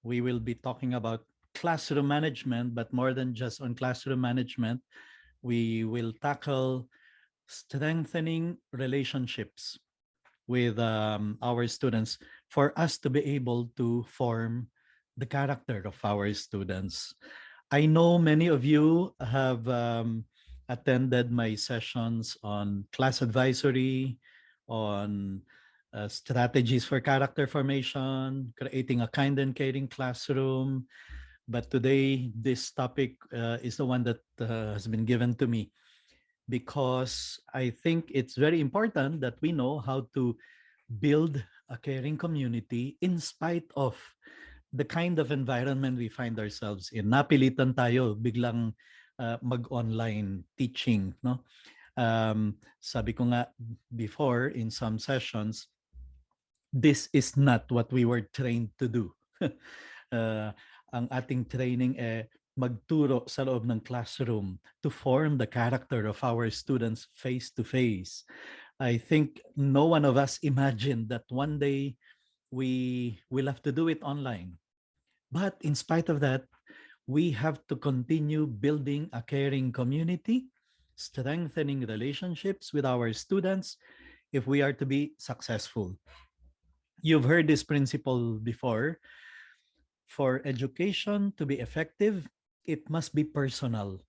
We will be talking about classroom management, but more than just on classroom management, we will tackle strengthening relationships with our students for us to be able to form the character of our students. I know many of you have attended my sessions on class advisory, on strategies for character formation, creating a kind and caring classroom. But today, this topic is the one that has been given to me because I think it's very important that we know how to build a caring community in spite of the kind of environment we find ourselves in. Napilitan tayo biglang mag-online teaching, no? Sabi ko nga before in some sessions, this is not what we were trained to do. uh, ang ating training magturo sa loob ng classroom to form the character of our students face to face. I think no one of us imagined that one day we will have to do it online. But in spite of that, we have to continue building a caring community, strengthening relationships with our students if we are to be successful. You've heard this principle before. For education to be effective, it must be personal.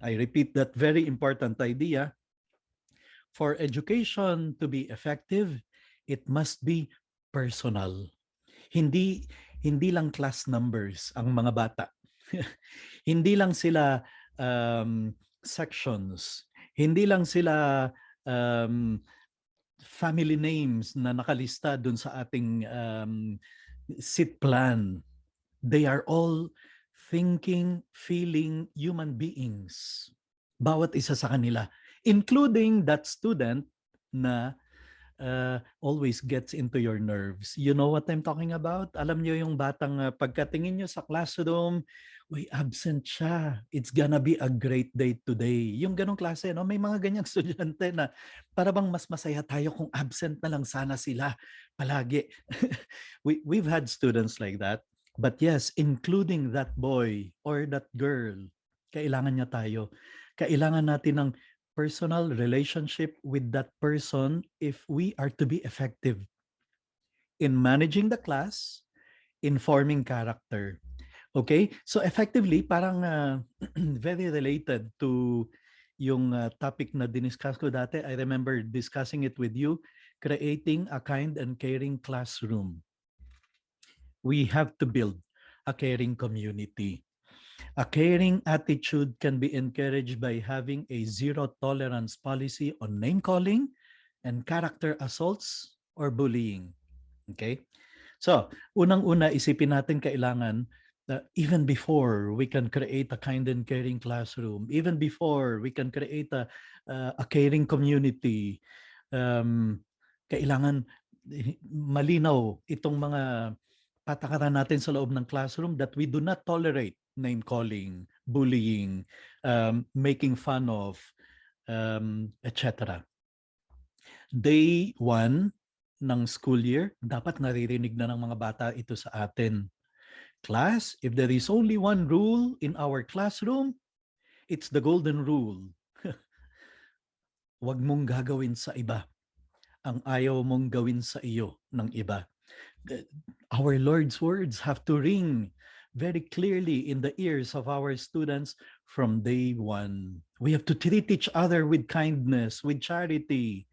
I repeat that very important idea. For education to be effective, it must be personal. Hindi hindi lang class numbers ang mga bata. Hindi lang sila sections. Hindi lang sila um, family names na nakalista dun sa ating seat plan. They are all thinking, feeling human beings. Bawat isa sa kanila, including that student na always gets into your nerves. You know what I'm talking about? Alam niyo yung batang pagkatingin niyo sa classroom, uy, absent siya. It's gonna be a great day today. Yung ganong klase, no? May mga ganyang estudyante na para bang mas masaya tayo kung absent na lang sana sila palagi. We've had students like that. But yes, including that boy or that girl, kailangan niya tayo. Kailangan natin ng personal relationship with that person if we are to be effective in managing the class, in forming character. Okay? So effectively, parang very related to yung topic na diniscuss ko dati. I remember discussing it with you, creating a kind and caring classroom. We have to build a caring community. A caring attitude can be encouraged by having a zero tolerance policy on name calling and character assaults or bullying. Okay? So, unang-una isipin natin kailangan even before we can create a kind and caring classroom, even before we can create a caring community, kailangan malinaw itong mga patakaran natin sa loob ng classroom that we do not tolerate name calling, bullying, making fun of, etc. Day 1 ng school year, dapat naririnig na ng mga bata ito sa atin. Class, if there is only one rule in our classroom, it's the golden rule. Huwag mong gagawin sa iba ang ayaw mong gawin sa iyo ng iba. Our Lord's words have to ring very clearly in the ears of our students from day 1. We have to treat each other with kindness, with charity,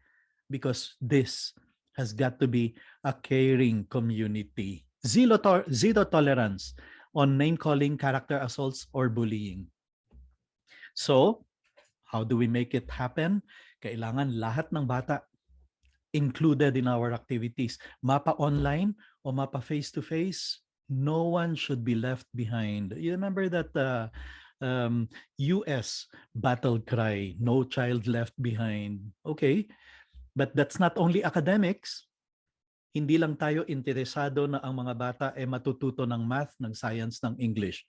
because this has got to be a caring community. Zero tolerance on name-calling, character assaults, or bullying. So, how do we make it happen? Kailangan lahat ng bata included in our activities. Mapa online o mapa face-to-face, no one should be left behind. You remember that US battle cry, no child left behind. Okay, but that's not only academics. Hindi lang tayo interesado na ang mga bata ay matututo ng math, ng science, ng English.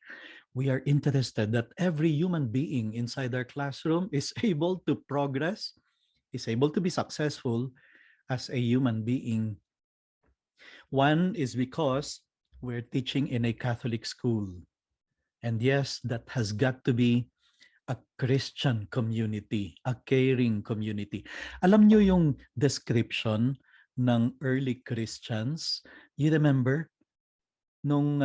We are interested that every human being inside our classroom is able to progress, is able to be successful as a human being. One is because We're teaching in a Catholic school. And yes, that has got to be a Christian community, a caring community. Alam nyo yung description ng early Christians? You remember? Nung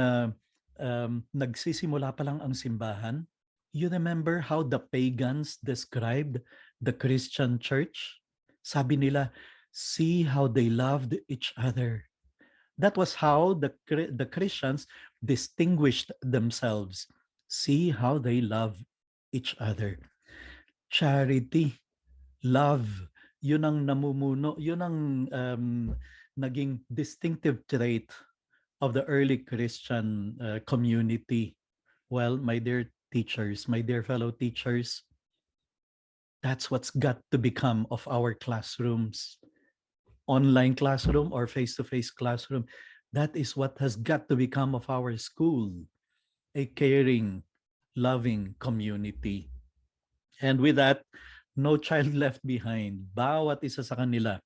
nagsisimula pa lang ang simbahan, you remember how the pagans described the Christian church? Sabi nila, see how they loved each other. That was how the Christians distinguished themselves. See how they love each other. Charity, love, yun ang namumuno, yun ang naging distinctive trait of the early Christian community. Well, my dear teachers, my dear fellow teachers, that's what's got to become of our classrooms. Online classroom or face-to-face classroom, that is what has got to become of our school, a caring, loving community. And with that, no child left behind. Bawat isa sa kanila,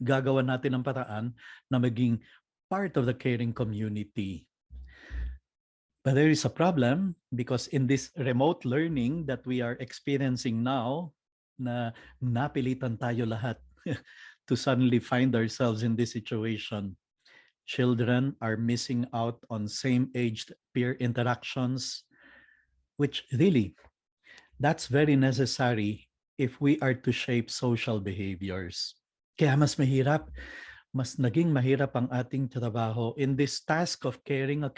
gagawa natin ng paraan na maging part of the caring community. But there is a problem because in this remote learning that we are experiencing now, na napilitan tayo lahat to suddenly find ourselves in this situation. Children are missing out on same-aged peer interactions, which really, that's very necessary if we are to shape social behaviors. Kaya mas naging mahirap ang ating trabaho in this task of caring a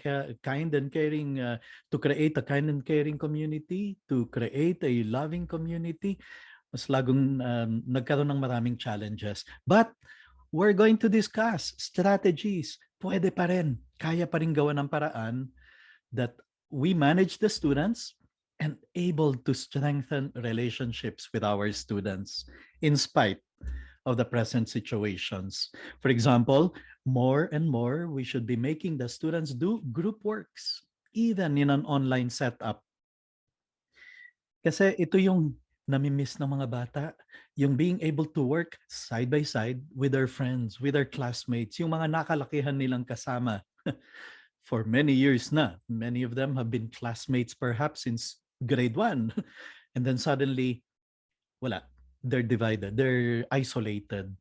kind and caring, to create a kind and caring community, to create a loving community. Mas lagong nagkaroon ng maraming challenges. But we're going to discuss strategies. Pwede pa rin. Kaya pa rin gawa ng paraan that we manage the students and able to strengthen relationships with our students in spite of the present situations. For example, more and more, we should be making the students do group works, even in an online setup. Kasi ito yung namimiss ng mga bata, yung being able to work side by side with their friends, with their classmates, yung mga nakalakihan nilang kasama for many years na. Many of them have been classmates perhaps since grade 1. And then suddenly, wala. They're divided. They're isolated.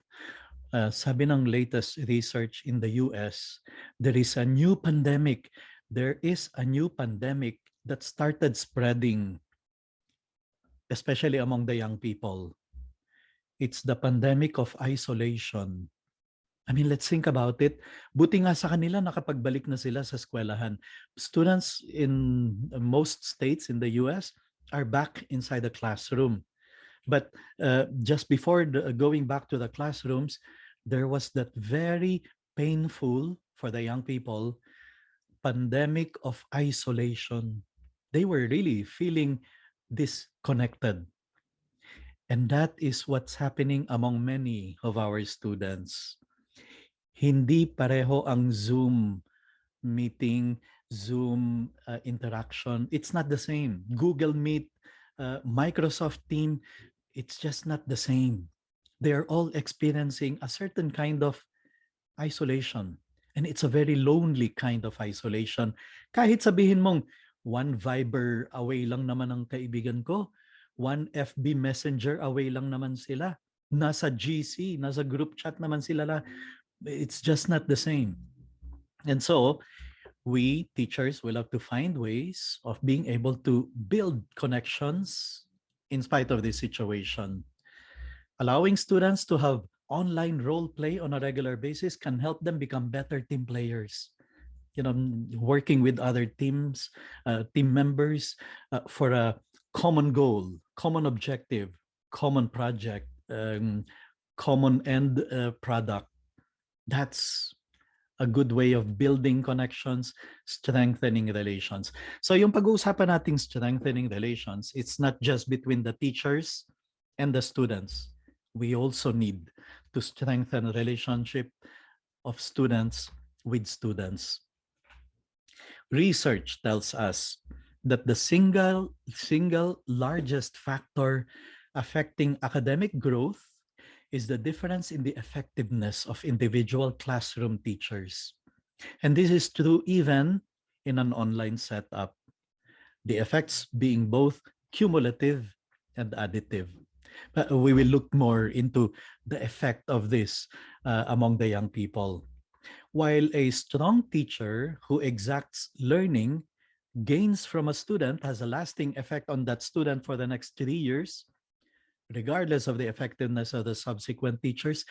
Sabi ng latest research in the US, there is a new pandemic. There is a new pandemic that started spreading, especially among the young people. It's the pandemic of isolation. I mean, let's think about it. Buti nga sa kanila nakapagbalik na sila sa eskwelahan. Students in most states in the US are back inside the classroom. But just before going back to the classrooms, there was that very painful for the young people pandemic of isolation. They were really feeling disconnected. And that is what's happening among many of our students. Hindi pareho ang Zoom meeting, Zoom interaction. It's not the same. Google Meet, Microsoft Team, it's just not the same. They're all experiencing a certain kind of isolation. And it's a very lonely kind of isolation. Kahit sabihin mong, one Viber away lang naman ang kaibigan ko, one FB Messenger away lang naman sila, nasa GC, nasa group chat naman sila, it's just not the same. And so, we teachers will have to find ways of being able to build connections in spite of this situation. Allowing students to have online role play on a regular basis can help them become better team players. You know, working with other teams, team members for a common goal, common objective, common project, common end product. That's a good way of building connections, strengthening relations. So yung pag-uusapan nating strengthening relations, it's not just between the teachers and the students. We also need to strengthen relationship of students with students. Research tells us that the single largest factor affecting academic growth is the difference in the effectiveness of individual classroom teachers. And this is true even in an online setup, the effects being both cumulative and additive. But we will look more into the effect of this among the young people. While a strong teacher who exacts learning gains from a student has a lasting effect on that student for the next 3 years, regardless of the effectiveness of the subsequent teachers,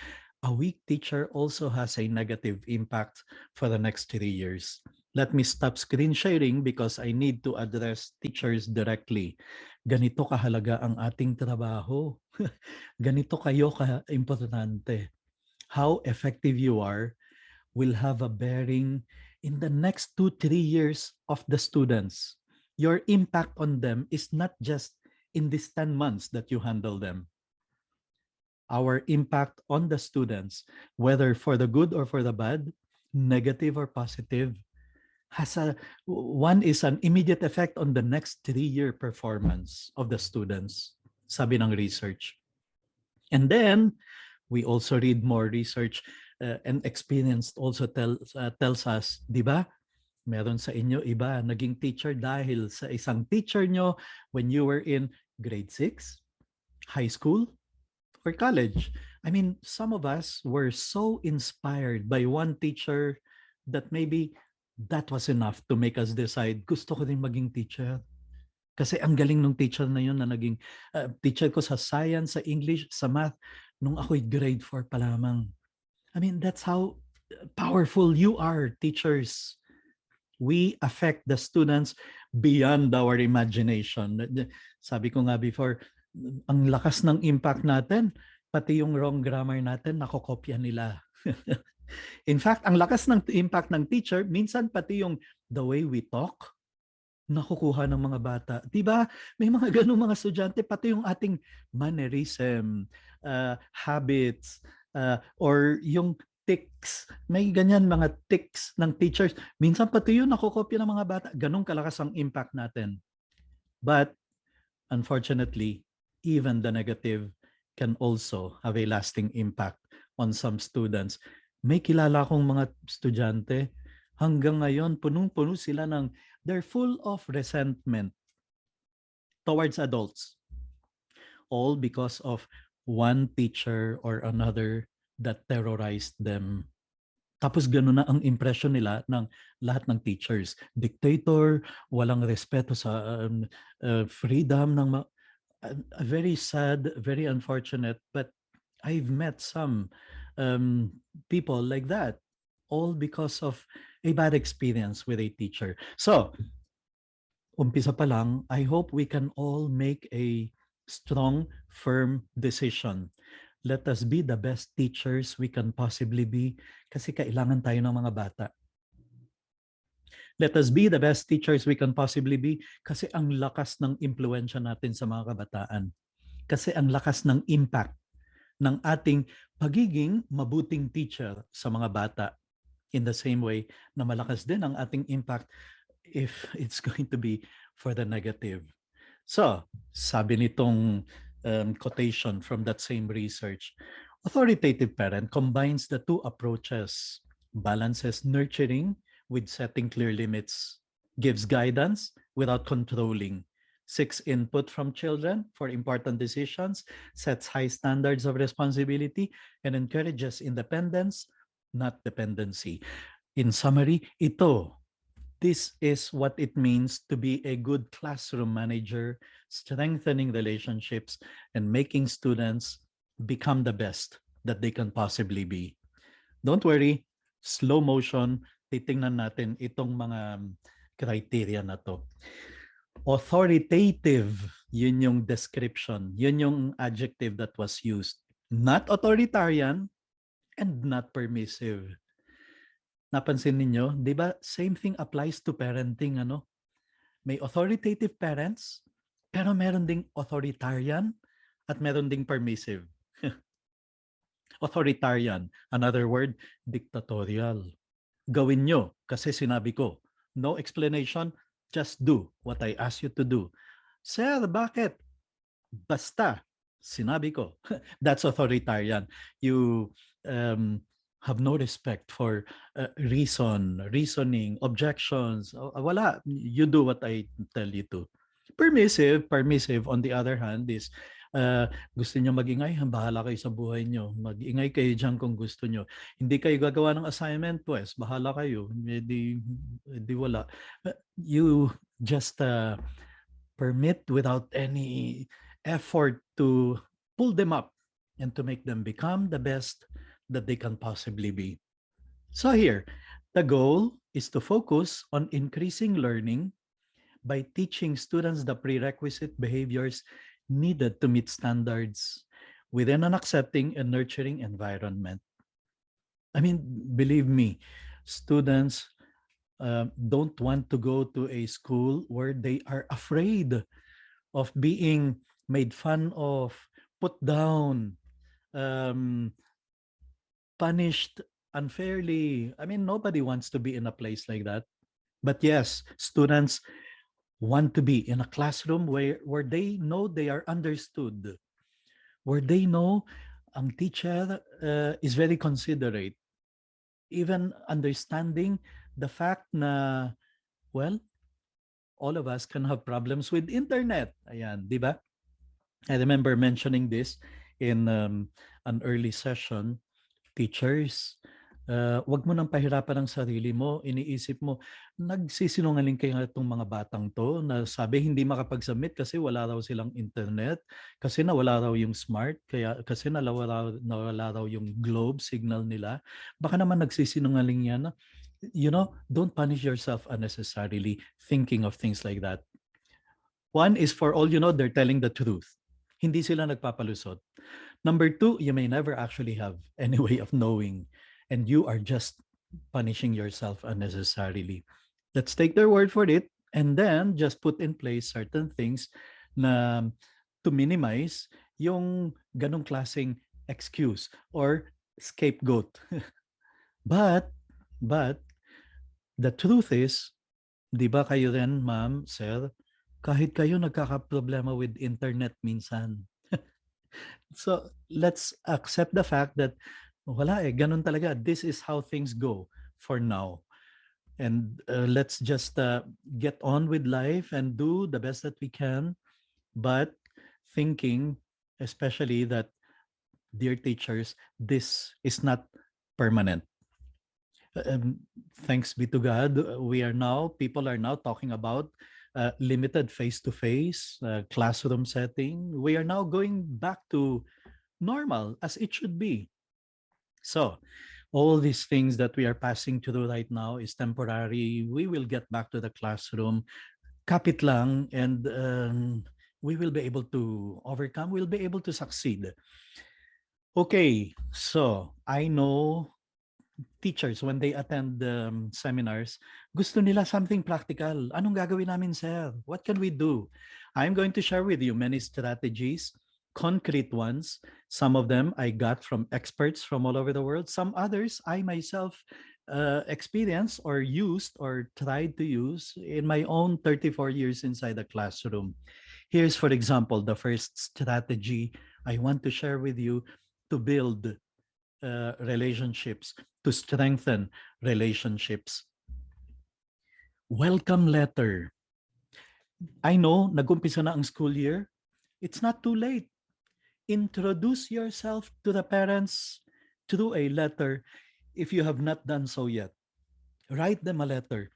a weak teacher also has a negative impact for the next 3 years. Let me stop screen sharing because I need to address teachers directly. Ganito kahalaga ang ating trabaho. Ganito kayo ka-importante. How effective you are will have a bearing in the next 2-3 years of the students. Your impact on them is not just in these 10 months that you handle them. Our impact on the students, whether for the good or for the bad, negative or positive, has one is an immediate effect on the next 3-year performance of the students, sabi ng research. And then we also read more research and experience also tells us, di ba? Meron sa inyo iba naging teacher dahil sa isang teacher nyo when you were in grade 6, high school, or college. I mean, some of us were so inspired by one teacher that maybe that was enough to make us decide, gusto ko din maging teacher. Kasi ang galing ng teacher na yun na naging teacher ko sa science, sa English, sa math, nung ako'y grade 4 pa lamang. I mean, that's how powerful you are, teachers. We affect the students beyond our imagination. Sabi ko nga before, ang lakas ng impact natin, pati yung wrong grammar natin, nakokopya nila. In fact, ang lakas ng impact ng teacher, minsan pati yung the way we talk, nakukuha ng mga bata. Diba? May mga ganung mga estudyante, pati yung ating mannerism, habits, or yung tics. May ganyan mga tics ng teachers. Minsan pati yun nakukopya ng mga bata. Ganun kalakas ang impact natin. But unfortunately, even the negative can also have a lasting impact on some students. May kilala akong mga estudyante, hanggang ngayon punong-puno sila ng they're full of resentment towards adults, all because of one teacher or another that terrorized them. Tapos gano'n na ang impression nila ng lahat ng teachers. Dictator, walang respeto sa freedom ng very sad, very unfortunate, but I've met some people like that, all because of a bad experience with a teacher. So, umpisa pa lang, I hope we can all make a strong, firm decision. Let us be the best teachers we can possibly be kasi kailangan tayo ng mga bata. Let us be the best teachers we can possibly be kasi ang lakas ng impluensya natin sa mga kabataan. Kasi ang lakas ng impact ng ating pagiging mabuting teacher sa mga bata. In the same way na malakas din ang ating impact if it's going to be for the negative. So, sabi nitong quotation from that same research, authoritative parent combines the two approaches, balances nurturing with setting clear limits, gives guidance without controlling, seeks input from children for important decisions, sets high standards of responsibility, and encourages independence, not dependency. In summary, this is what it means to be a good classroom manager, strengthening relationships and making students become the best that they can possibly be. Don't worry, slow motion, titingnan natin itong mga criteria na to. Authoritative, yun yung description, yun yung adjective that was used. Not authoritarian and not permissive. Napansin ninyo, di ba same thing applies to parenting, ano? May authoritative parents, pero meron ding authoritarian at meron ding permissive. Authoritarian, another word, dictatorial. Gawin nyo kasi sinabi ko. No explanation, just do what I ask you to do. Sir, bakit? Basta, sinabi ko. That's authoritarian. You have no respect for reasoning, objections. Wala. You do what I tell you to. Permissive on the other hand is gusto niyo magingay, bahala kayo sa buhay niyo. Magingay kayo diyan kung gusto niyo. Hindi kayo gagawa ng assignment, pues bahala kayo. Di wala. You just permit without any effort to pull them up and to make them become the best that they can possibly be. So here, the goal is to focus on increasing learning by teaching students the prerequisite behaviors needed to meet standards within an accepting and nurturing environment. I mean, believe me, students don't want to go to a school where they are afraid of being made fun of, put down, um, punished unfairly. I mean, nobody wants to be in a place like that. But yes, students want to be in a classroom where they know they are understood, where they know ang teacher is very considerate, even understanding the fact na, well, all of us can have problems with internet. Ayan, di ba? I remember mentioning this in an early session. Teachers, wag mo nang pahirapan ang sarili mo. Iniisip mo, nagsisinungaling kaya itong mga batang to na sabi hindi makapag-submit kasi wala raw silang internet, kasi nawala raw yung smart, kaya kasi nawala raw yung globe signal nila. Baka naman nagsisinungaling yan. You know, don't punish yourself unnecessarily thinking of things like that. One is, for all you know, they're telling the truth. Hindi sila nagpapalusot. Number two, you may never actually have any way of knowing, and you are just punishing yourself unnecessarily. Let's take their word for it, and then just put in place certain things na to minimize yung ganong klaseng excuse or scapegoat. but the truth is, di ba kayo rin, ma'am, sir, kahit kayo nagkakaproblema with internet minsan. So let's accept the fact that wala ganun talaga. This is how things go for now. And let's just get on with life and do the best that we can. But thinking, especially that, dear teachers, this is not permanent. Um, Thanks be to God, people are now talking about limited face-to-face classroom setting. We are now going back to normal as it should be. So all these things that we are passing through right now is temporary. We will get back to the classroom. Kapit lang, and we will be able to overcome. We'll be able to succeed. Okay, so I know teachers, when they attend seminars, gusto nila something practical. Anong gagawin namin, sir? What can we do? I'm going to share with you many strategies, concrete ones. Some of them I got from experts from all over the world. Some others I myself experienced or used or tried to use in my own 34 years inside the classroom. Here's, for example, the first strategy I want to share with you to build relationships, to strengthen relationships. Welcome letter. I know, nag-umpisa na ang school year. It's not too late. Introduce yourself to the parents through a letter if you have not done so yet. Write them a letter.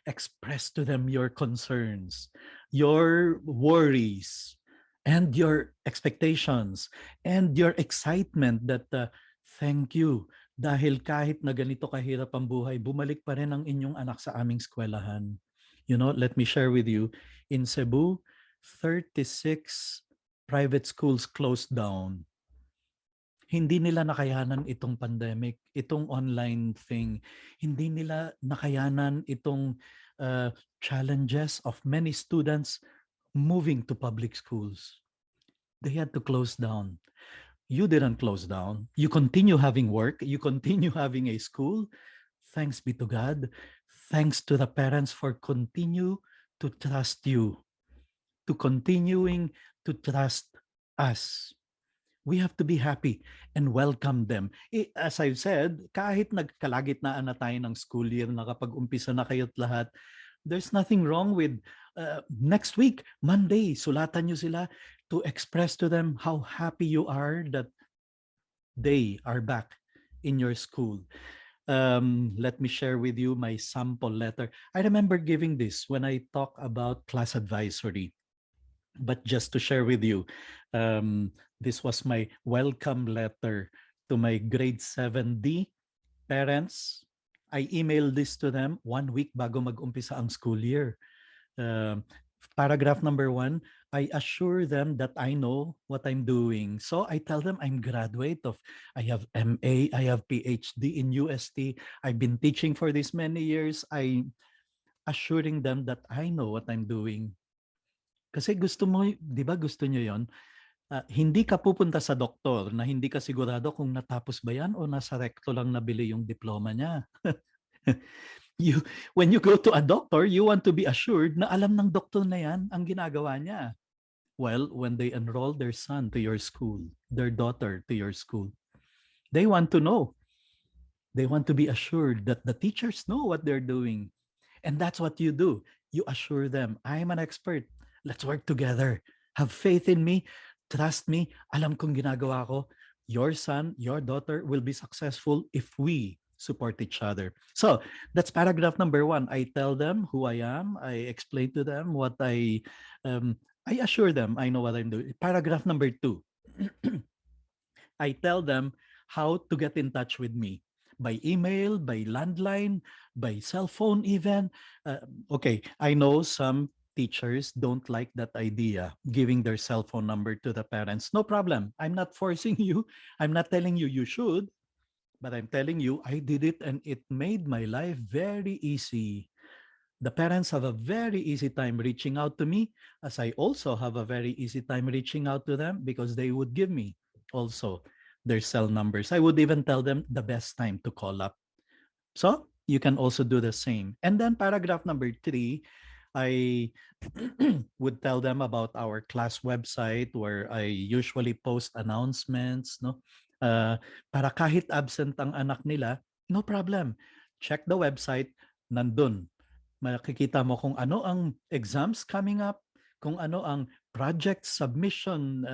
Express to them your concerns, your worries, and your expectations, and your excitement that thank you dahil kahit na ganito kahirap ang buhay, bumalik pa rin ang inyong anak sa aming eskwelahan. You know, let me share with you, in Cebu, 36 private schools closed down. Hindi nila nakayanan itong pandemic, itong online thing. Hindi nila nakayanan itong challenges of many students moving to public schools. They had to close down. You didn't close down. You continue having work. You continue having a school. Thanks be to God. Thanks to the parents for continue to trust you, to continuing to trust us. We have to be happy and welcome them. As I've said, kahit nagkalagitnaan na tayo ng school year, nakapag-umpisa na kayo't lahat, there's nothing wrong with next week, Monday, sulatan nyo sila to express to them how happy you are that they are back in your school. Let me share with you my sample letter. I remember giving this when I talk about class advisory. But just to share with you, this was my welcome letter to my grade 7D parents. I emailed this to them 1 week bago mag-umpisa ang school year. Um, Paragraph number 1, I assure them that I know what I'm doing. So I tell them I'm graduate of, I have MA, I have PhD in UST. I've been teaching for this many years. I assuring them that I know what I'm doing. Kasi gusto mo, di ba gusto nyo yon? Hindi ka pupunta sa doktor na hindi ka sigurado kung natapos ba yan o nasa recto lang nabili yung diploma niya. you, when you go to a doctor, you want to be assured na alam ng doktor na yan ang ginagawa niya. Well, when they enroll their son to your school, their daughter to your school, they want to know. They want to be assured that the teachers know what they're doing. And that's what you do. You assure them, I'm an expert. Let's work together. Have faith in me. Trust me. Alam kong ginagawa ko. Your son, your daughter will be successful if we support each other. So that's paragraph number 1. I tell them who I am. I explain to them what I assure them I know what I'm doing. Paragraph number 2. I tell them how to get in touch with me by email, by landline, by cell phone even. Okay, I know some teachers don't like that idea, giving their cell phone number to the parents. No problem. I'm not forcing you. I'm not telling you you should, but I'm telling you I did it and it made my life very easy. The parents have a very easy time reaching out to me, as I also have a very easy time reaching out to them because they would give me also their cell numbers. I would even tell them the best time to call up. So you can also do the same. And then paragraph number 3, I would tell them about our class website where I usually post announcements, no? Para kahit absent ang anak nila, no problem. Check the website, nandun. Makikita mo kung ano ang exams coming up, kung ano ang project submission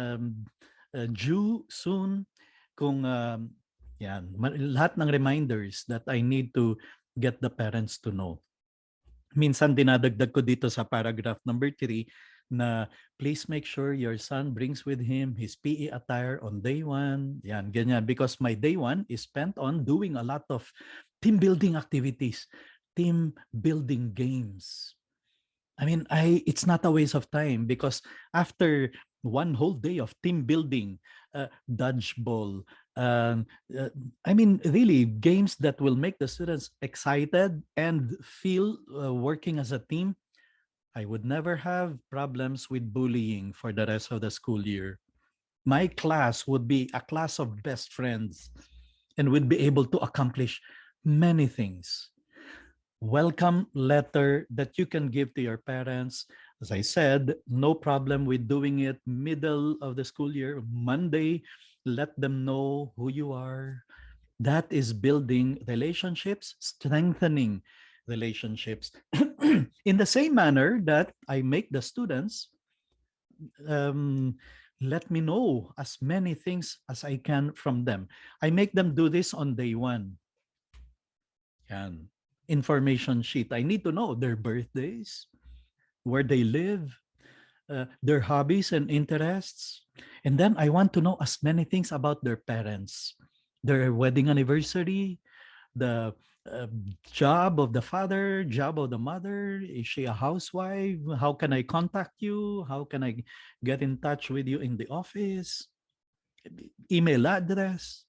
due soon, kung yan, lahat ng reminders that I need to get the parents to know. Minsan dinadagdag ko dito sa paragraph number 3 na please make sure your son brings with him his PE attire on day 1. Yan, ganyan. Because my day 1 is spent on doing a lot of team building activities, team building games. I mean, it's not a waste of time because after one whole day of team building, dodgeball, I mean, really games that will make the students excited and feel working as a team, I would never have problems with bullying for the rest of the school year. My class would be a class of best friends and would be able to accomplish many things. Welcome letter that you can give to your parents. As I said, no problem with doing it middle of the school year, Monday. Let them know who you are. That is building relationships, strengthening relationships. In the same manner that I make the students let me know as many things as I can from them. I make them do this on day 1. Yan. Information sheet. I need to know their birthdays, where they live, their hobbies and interests. And then I want to know as many things about their parents, their wedding anniversary, the job of the father, job of the mother. Is she a housewife? How can I contact you? How can I get in touch with you in the office? Email address.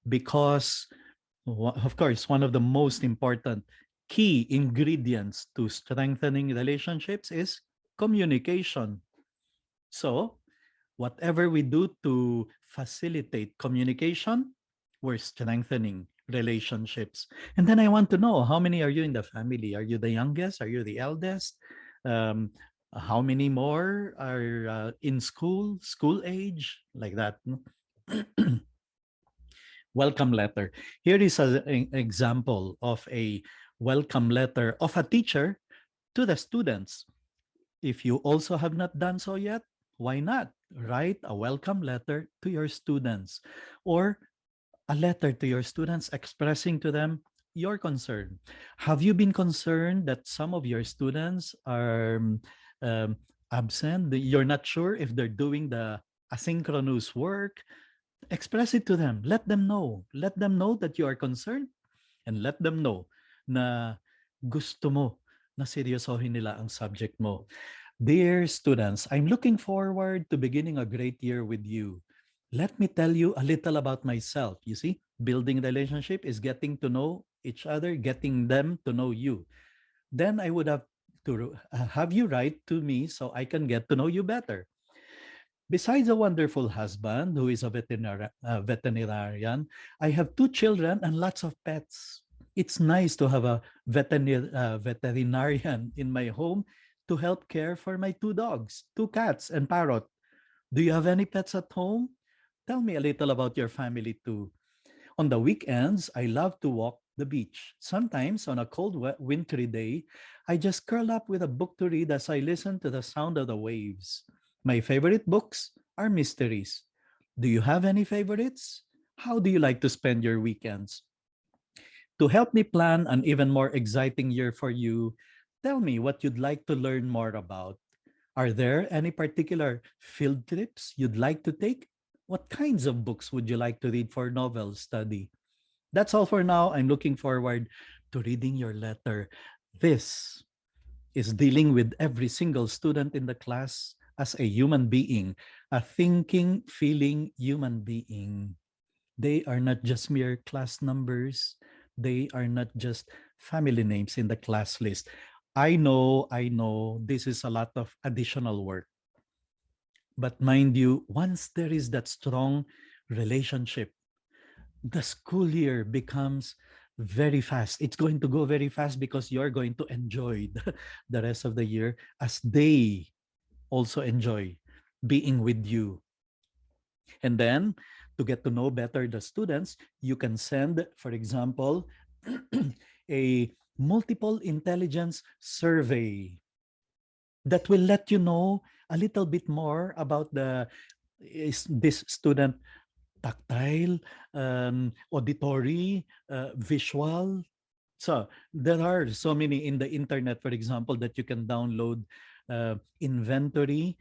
Because of course, one of the most important key ingredients to strengthening relationships is communication. So, whatever we do to facilitate communication, we're strengthening relationships. And then I want to know, how many are you in the family? Are you the youngest? Are you the eldest? How many more are in school age, like that? Welcome letter. Here is an example of a welcome letter of a teacher to the students. If you also have not done so yet, why not write a welcome letter to your students, or a letter to your students expressing to them your concern? Have you been concerned that some of your students are um, absent? You're not sure if they're doing the asynchronous work. Express it to them. Let them know. Let them know that you are concerned, and let them know na gusto mo na seryosohin nila ang subject mo. Dear students, I'm looking forward to beginning a great year with you. Let me tell you a little about myself. You see, building relationship is getting to know each other, getting them to know you. Then I would have to have you write to me so I can get to know you better. Besides a wonderful husband who is a veterinarian, I have two children and lots of pets. It's nice to have a veterinarian in my home to help care for my two dogs, two cats, and parrot. Do you have any pets at home? Tell me a little about your family too. On the weekends, I love to walk the beach. Sometimes on a cold, wintry day, I just curl up with a book to read as I listen to the sound of the waves. My favorite books are mysteries. Do you have any favorites? How do you like to spend your weekends? To help me plan an even more exciting year for you, tell me what you'd like to learn more about. Are there any particular field trips you'd like to take? What kinds of books would you like to read for novel study? That's all for now. I'm looking forward to reading your letter. This is dealing with every single student in the class as a human being, a thinking, feeling human being. They are not just mere class numbers. They are not just family names in the class list. I know this is a lot of additional work. But mind you, once there is that strong relationship, the school year becomes very fast. It's going to go very fast because you're going to enjoy the rest of the year as they also enjoy being with you. And then to get to know better the students, you can send, for example, a multiple intelligence survey that will let you know a little bit more about the is this student tactile, auditory, visual. So there are so many in the internet, for example, that you can download inventory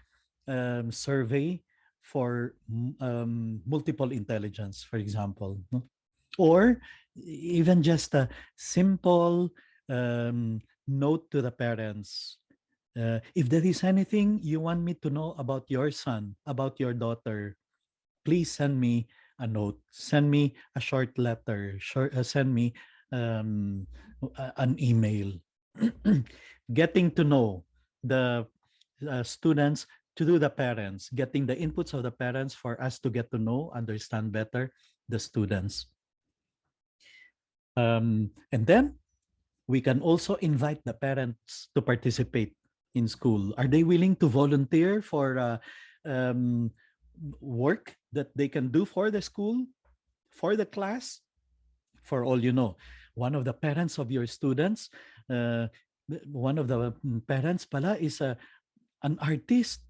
survey for multiple intelligence, for example. No? Or even just a simple note to the parents. If there is anything you want me to know about your son, about your daughter, please send me a note, send me a short letter, send me an email. Getting to know the students to the parents, getting the inputs of the parents for us to get to know, understand better the students. And then we can also invite the parents to participate in school. Are they willing to volunteer for um, work that they can do for the school, for the class? For all you know, one of the parents of your students, uh, one of the parents pala is an artist.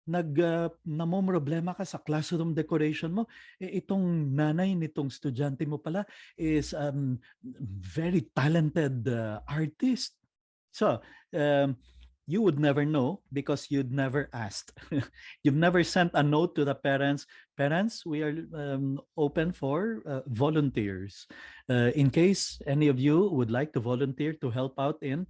Namomroblema ka sa classroom decoration mo, itong nanay nitong estudyante mo pala is very talented artist. So, you would never know because you'd never asked. You've never sent a note to the parents. Parents, we are open for volunteers. In case any of you would like to volunteer to help out in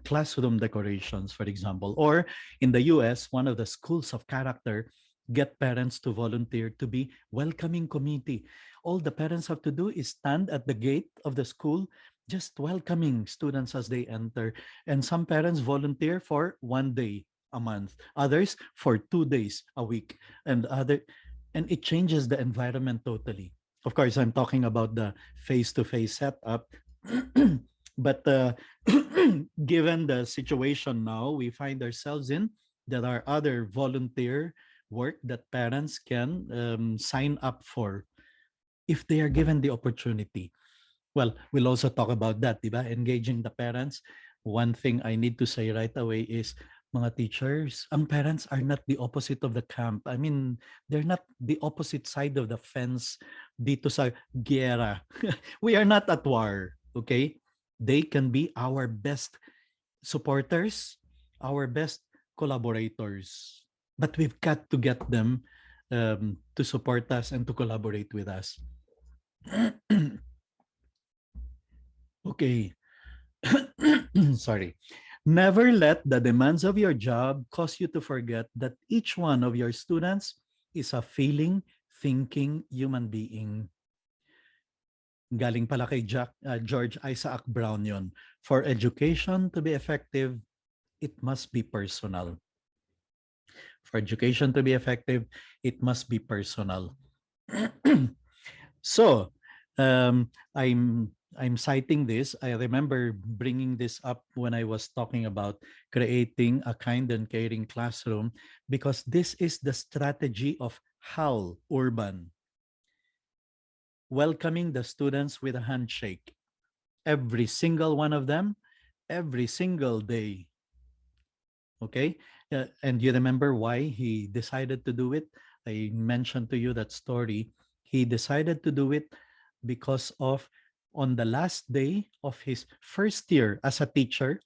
classroom decorations, for example, or in the US, one of the schools of character get parents to volunteer to be welcoming committee. All the parents have to do is stand at the gate of the school, just welcoming students as they enter. And some parents volunteer for 1 day a month, others for 2 days a week, and it changes the environment totally. Of course, I'm talking about the face-to-face setup. But given the situation now we find ourselves in, there are other volunteer work that parents can sign up for if they are given the opportunity. Well, we'll also talk about that, di ba? Engaging the parents. One thing I need to say right away is, mga teachers, ang parents are not the opposite of the camp. I mean, they're not the opposite side of the fence dito sa giyera. We are not at war, okay? They can be our best supporters, our best collaborators. But we've got to get them to support us and to collaborate with us. Okay. Sorry. Never let the demands of your job cause you to forget that each one of your students is a feeling, thinking human being. Galing pala kay George Isaac Brown yon. For education to be effective, it must be personal. For education to be effective, it must be personal. So, I'm citing this. I remember bringing this up when I was talking about creating a kind and caring classroom, because this is the strategy of Hal Urban, welcoming the students with a handshake. Every single one of them, every single day. Okay? And you remember why he decided to do it? I mentioned to you that story. He decided to do it because of, on the last day of his first year as a teacher,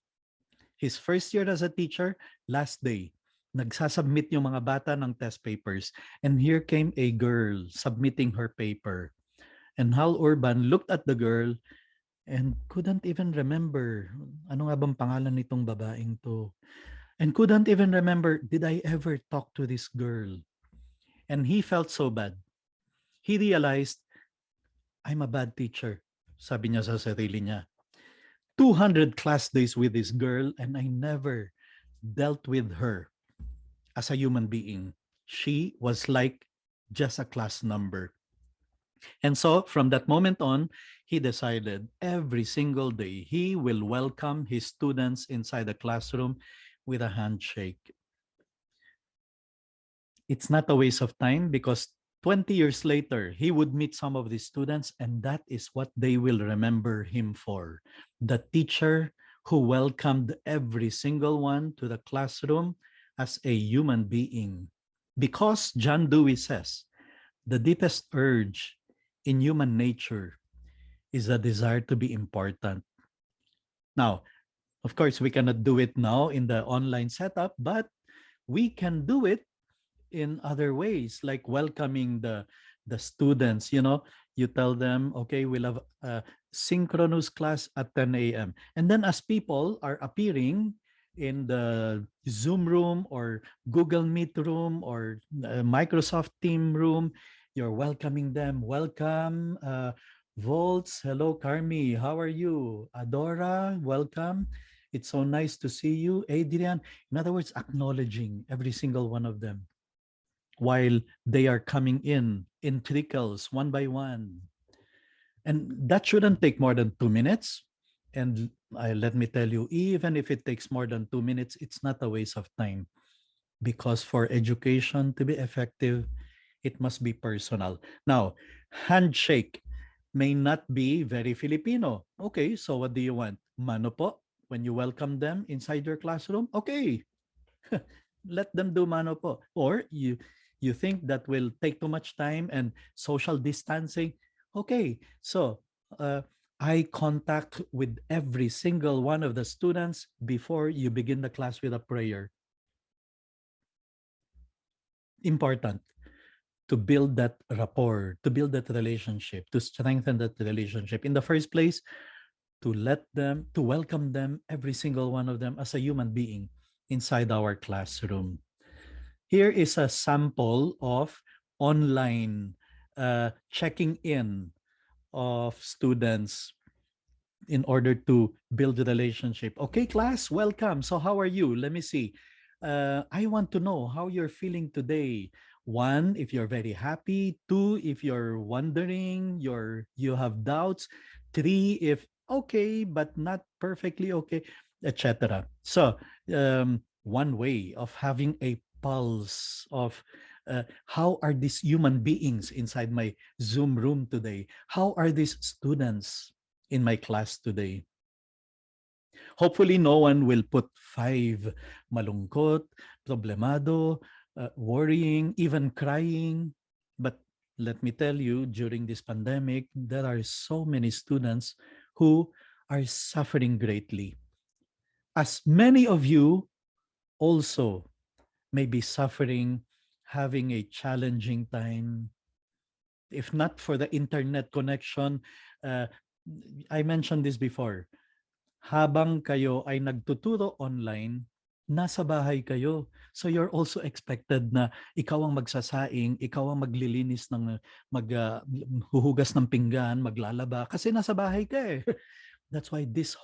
last day, nagsasubmit yung mga bata ng test papers. And here came a girl submitting her paper. And Hal Urban looked at the girl and couldn't even remember, ano nga bang pangalan nitong babaeng to? And couldn't even remember, did I ever talk to this girl? And he felt so bad. He realized, I'm a bad teacher, sabi niya sa sarili niya. 200 class days with this girl and I never dealt with her as a human being. She was like just a class number. And so from that moment on, he decided every single day he will welcome his students inside the classroom with a handshake. It's not a waste of time because 20 years later, he would meet some of these students and that is what they will remember him for. The teacher who welcomed every single one to the classroom as a human being. Because John Dewey says, the deepest urge in human nature is a desire to be important. Now, of course, we cannot do it now in the online setup, but we can do it in other ways, like welcoming the students. You tell them, okay, we'll have a synchronous class at 10 a.m. And then as people are appearing in the Zoom room or Google Meet room or Microsoft Team room, you're welcoming them. Welcome, Volts. Hello, Carmi. How are you? Adora, welcome. It's so nice to see you. Adrian. In other words, acknowledging every single one of them while they are coming in trickles, one by one. And that shouldn't take more than 2 minutes. And let me tell you, even if it takes more than 2 minutes, it's not a waste of time. Because for education to be effective, it must be personal. Now, handshake may not be very Filipino. Okay, so what do you want? Mano po? When you welcome them inside your classroom? Okay, let them do mano po. Or you think that will take too much time and social distancing? Okay, so eye contact with every single one of the students before you begin the class with a prayer. Important to build that rapport, to build that relationship, to strengthen that relationship. In the first place, to welcome them, every single one of them, as a human being inside our classroom. Here is a sample of online checking in of students in order to build a relationship. Okay, class, welcome. So how are you? Let me see. I want to know how you're feeling today. 1, if you're very happy. 2, if you're wondering, you have doubts. 3, if okay, but not perfectly okay, etc. So one way of having a pulse of How are these human beings inside my Zoom room today? How are these students in my class today? Hopefully, no one will put five malungkot, problemado, worrying, even crying. But let me tell you, during this pandemic, there are so many students who are suffering greatly. As many of you also may be suffering, having a challenging time. If not for the internet connection, uh, I mentioned this before, habang kayo ay nagtuturo online, nasa bahay kayo. So you're also expected na ikaw ang magsasaing, ikaw ang maglilinis ng maghuhugas ng pinggan, maglalaba kasi nasa bahay ka eh. That's why this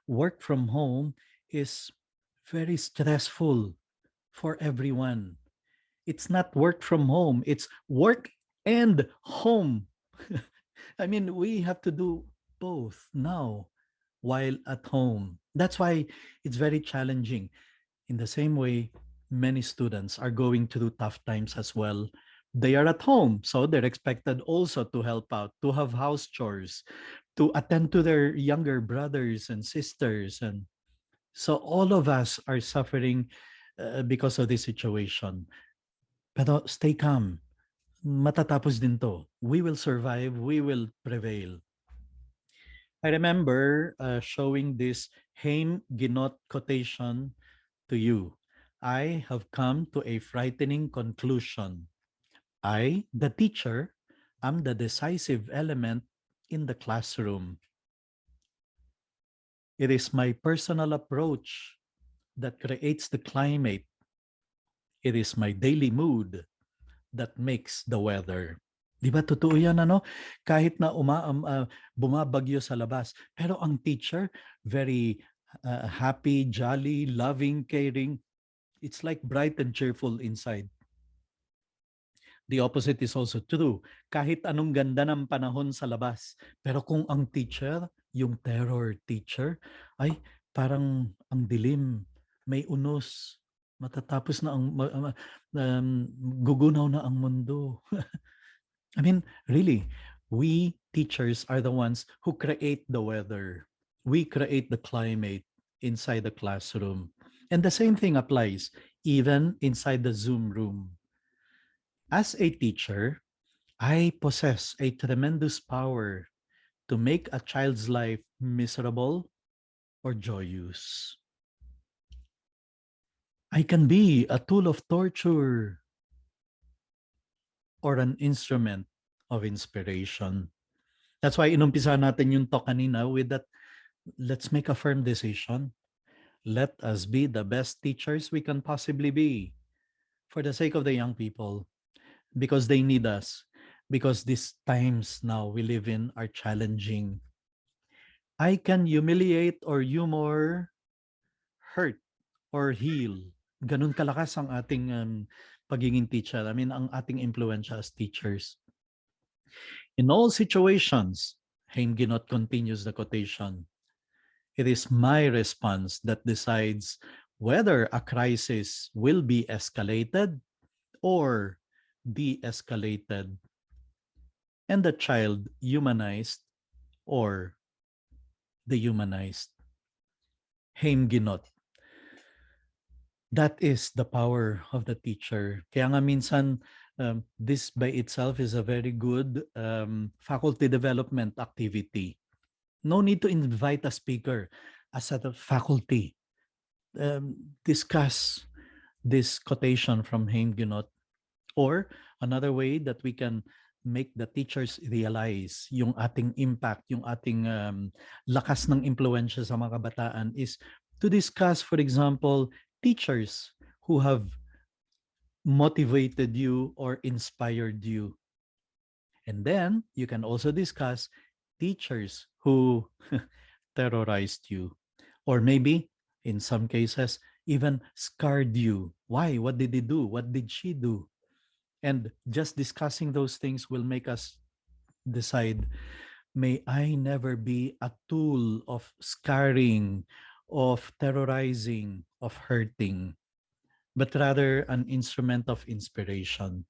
work from home is very stressful for everyone. It's not work from home, it's work and home. I mean, we have to do both now while at home. That's why it's very challenging. In the same way, many students are going through tough times as well. They are at home, so they're expected also to help out, to have house chores, to attend to their younger brothers and sisters. And so all of us are suffering because of this situation. Pero stay calm. Matatapos din to. We will survive. We will prevail. I remember showing this Haim Ginot quotation to you. I have come to a frightening conclusion. I, the teacher, am the decisive element in the classroom. It is my personal approach that creates the climate. It is my daily mood that makes the weather. Di ba totoo yan ano? Kahit na bumabagyo sa labas, pero ang teacher very happy, jolly, loving, caring. It's like bright and cheerful inside. The opposite is also true. Kahit anong ganda ng panahon sa labas, pero kung ang teacher, yung terror teacher, ay parang ang dilim, may unos, matatapos na gugunaw na ang mundo. I mean, really, we teachers are the ones who create the weather. We create the climate inside the classroom. And the same thing applies even inside the Zoom room. As a teacher, I possess a tremendous power to make a child's life miserable or joyous. I can be a tool of torture or an instrument of inspiration. That's why inumpisa natin yung talk kanina with that, let's make a firm decision. Let us be the best teachers we can possibly be for the sake of the young people, because they need us, because these times now we live in are challenging. I can humiliate or humor, hurt or heal. Ganun kalakas ang ating pagiging teacher. I mean, ang ating impluensya as teachers. In all situations, Hainginot continues the quotation. It is my response that decides whether a crisis will be escalated or de-escalated, and the child humanized or dehumanized. Haimginot. That is the power of the teacher. Kaya nga minsan, this by itself is a very good faculty development activity. No need to invite a speaker. As a faculty, discuss this quotation from Haimginot. Or another way that we can make the teachers realize yung ating impact, yung ating lakas ng impluensya sa mga kabataan is to discuss, for example, teachers who have motivated you or inspired you. And then you can also discuss teachers who terrorized you, or maybe in some cases even scarred you. Why? What did they do? What did she do? And just discussing those things will make us decide, may I never be a tool of scarring, of terrorizing, of hurting. but rather an instrument of inspiration.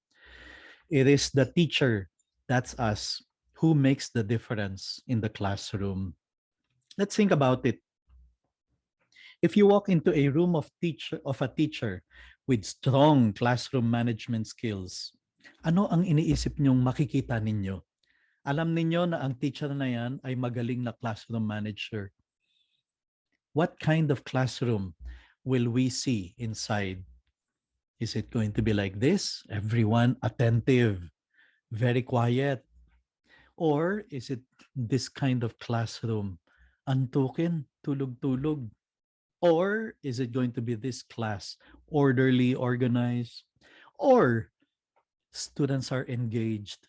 It is the teacher, that's us, who makes the difference in the classroom. Let's think about it. If you walk into a room of a teacher with strong classroom management skills, ano ang iniisip niyong makikita ninyo? Alam ninyo na ang teacher na yan ay magaling na classroom manager. What kind of classroom will we see inside? Is it going to be like this? Everyone attentive, very quiet? Or is it this kind of classroom? Antukin, tulog-tulog. Or is it going to be this class, orderly, organized? Or students are engaged?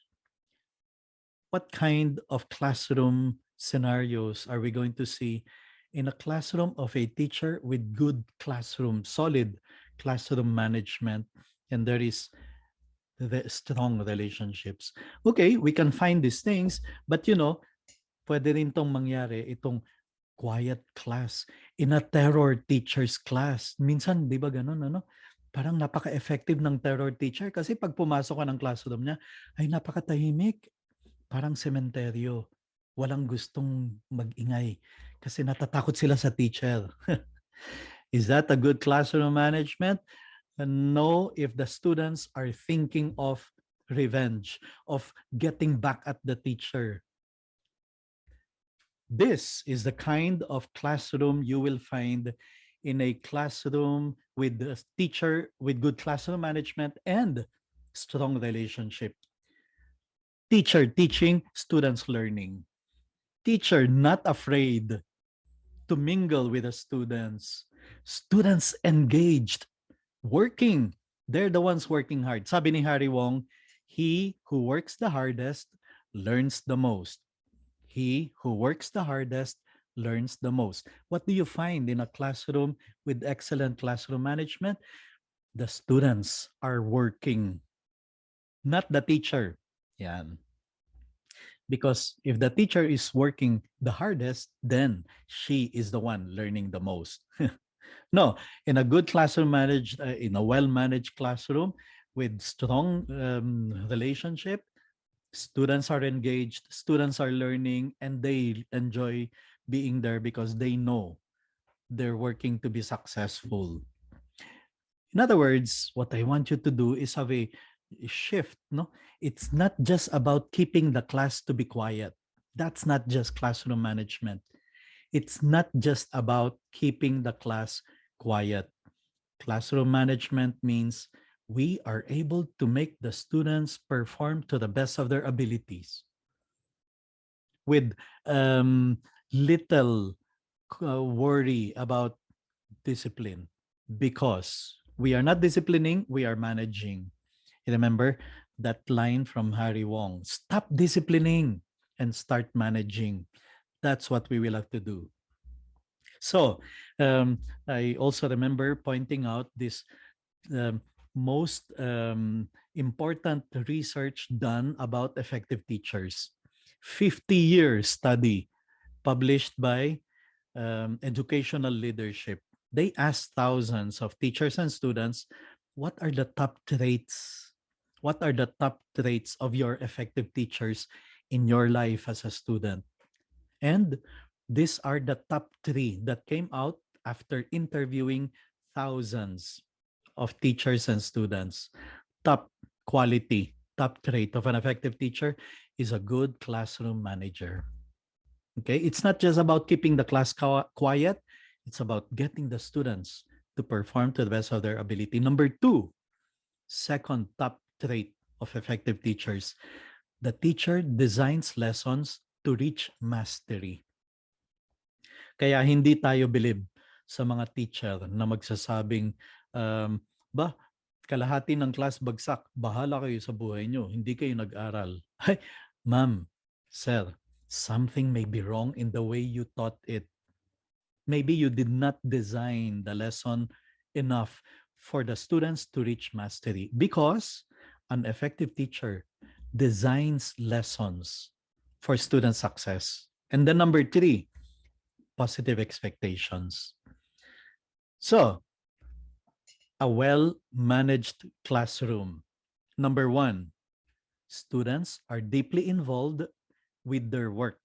What kind of classroom scenarios are we going to see in a classroom of a teacher with good classroom, solid classroom management, and there is the strong relationships? Okay, we can find these things, but pwede rin tong mangyari, itong quiet class, in a terror teacher's class. Minsan, di ba ganun, ano? Parang napaka-effective ng terror teacher kasi pag pumasok ka ng classroom niya, ay napakatahimik. Parang sementeryo. Walang gustong mag-ingay kasi natatakot sila sa teacher. Is that a good classroom management? No, if the students are thinking of revenge, of getting back at the teacher. This is the kind of classroom you will find in a classroom with a teacher with good classroom management and strong relationship. Teacher teaching, students learning. Teacher not afraid to mingle with the students. Students engaged, working. They're the ones working hard. Sabi ni Harry Wong, he who works the hardest learns the most. He who works the hardest learns the most. What do you find in a classroom with excellent classroom management? The students are working, not the teacher. Yan. Because if the teacher is working the hardest, then she is the one learning the most. No, in a good classroom managed, in a well-managed classroom with strong relationship, students are engaged, students are learning, and they enjoy being there because they know they're working to be successful. In other words, what I want you to do is have a shift. No, it's not just about keeping the class to be quiet. That's not just classroom management. It's not just about keeping the class quiet. Classroom management means we are able to make the students perform to the best of their abilities with little worry about discipline, because we are not disciplining, we are managing. Remember that line from Harry Wong, stop disciplining and start managing. That's what we will have to do. So I also remember pointing out this most important research done about effective teachers. 50-year study published by Educational Leadership. They asked thousands of teachers and students, what are the top traits? What are the top traits of your effective teachers in your life as a student? And these are the top 3 that came out after interviewing thousands of teachers and students. Top quality, top trait of an effective teacher is a good classroom manager. Okay, it's not just about keeping the class quiet, it's about getting the students to perform to the best of their ability. Number 2, second top trait of effective teachers, the teacher designs lessons to reach mastery. Kaya hindi tayo bilib sa mga teacher na magsasabing, ba, kalahati ng class bagsak, bahala kayo sa buhay nyo, hindi kayo nag-aral. Ay, ma'am, sir, something may be wrong in the way you taught it. Maybe you did not design the lesson enough for the students to reach mastery, because an effective teacher designs lessons for student success. And then number 3, positive expectations. So, a well-managed classroom. Number one, students are deeply involved with their work,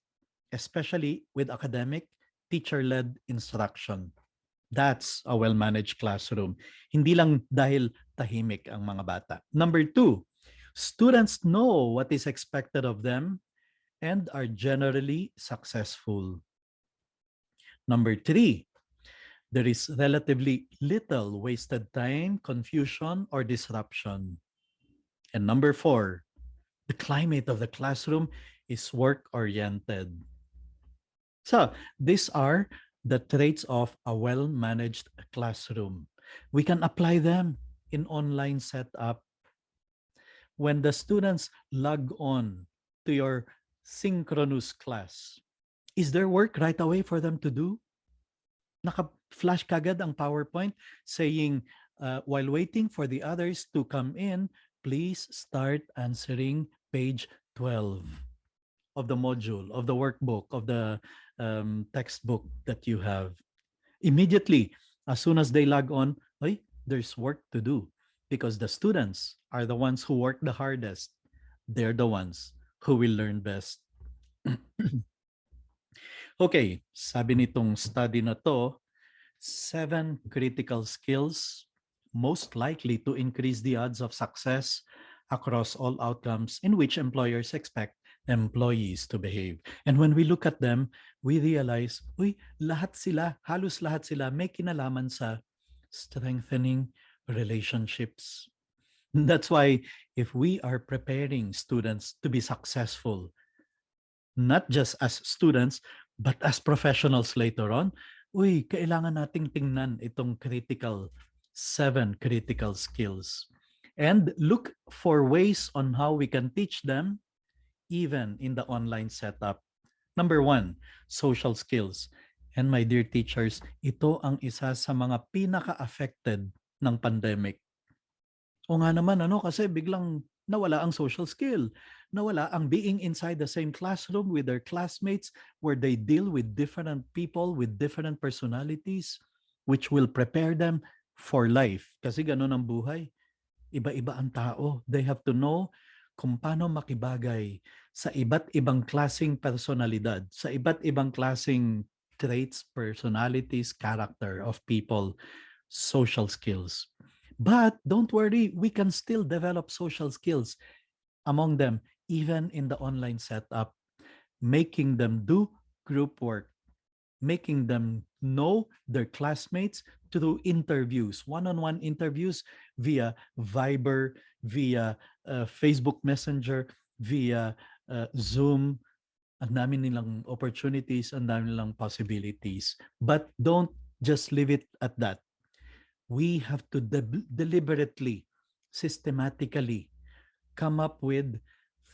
especially with academic, teacher-led instruction. That's a well-managed classroom. Hindi lang dahil tahimik ang mga bata. Number two, students know what is expected of them and are generally successful. Number three, there is relatively little wasted time, confusion, or disruption. And number four, the climate of the classroom is work-oriented. So these are the traits of a well-managed classroom. We can apply them in online setup. When the students log on to your synchronous class, is there work right away for them to do? Naka-flash kagad ang PowerPoint saying, while waiting for the others to come in, please start answering page 12 of the module, of the workbook, of the textbook that you have. Immediately, as soon as they log on, there's work to do because the students are the ones who work the hardest. They're the ones who will learn best. Okay, sabi nitong study na to, 7 critical skills most likely to increase the odds of success across all outcomes in which employers expect employees to behave. And when we look at them, we realize, lahat sila, halos lahat sila may kinalaman sa strengthening relationships. That's why if we are preparing students to be successful, not just as students, but as professionals later on, kailangan nating tingnan itong 7 critical skills. And look for ways on how we can teach them even in the online setup. Number 1, social skills. And my dear teachers, ito ang isa sa mga pinaka-affected ng pandemic. O nga naman, kasi biglang nawala ang social skill. Nawala ang being inside the same classroom with their classmates where they deal with different people with different personalities which will prepare them for life. Kasi ganun ang buhay. Iba-iba ang tao. They have to know kung paano makibagay sa iba't ibang klasing personalidad, sa iba't ibang klasing traits, personalities, character of people, social skills. But don't worry, we can still develop social skills among them, even in the online setup, making them do group work, making them know their classmates through interviews, one-on-one interviews via Viber, via Facebook Messenger, via Zoom. Ang dami nilang opportunities, ang dami nilang possibilities. But don't just leave it at that. We have to deliberately, systematically come up with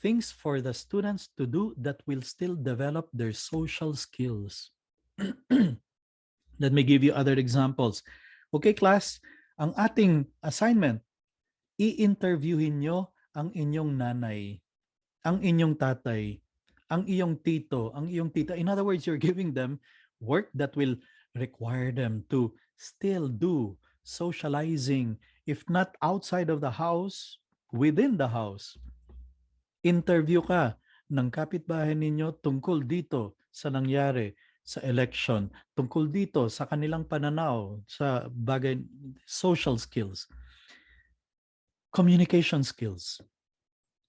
things for the students to do that will still develop their social skills. Let me give you other examples. Okay, class, ang ating assignment, i-interviewin nyo ang inyong nanay, ang inyong tatay, ang iyong tito, ang iyong tita. In other words, you're giving them work that will require them to still do socializing, if not outside of the house, within the house. Interview ka ng kapitbahay ninyo tungkol dito sa nangyari sa election, tungkol dito sa kanilang pananaw sa bagay, social skills, communication skills.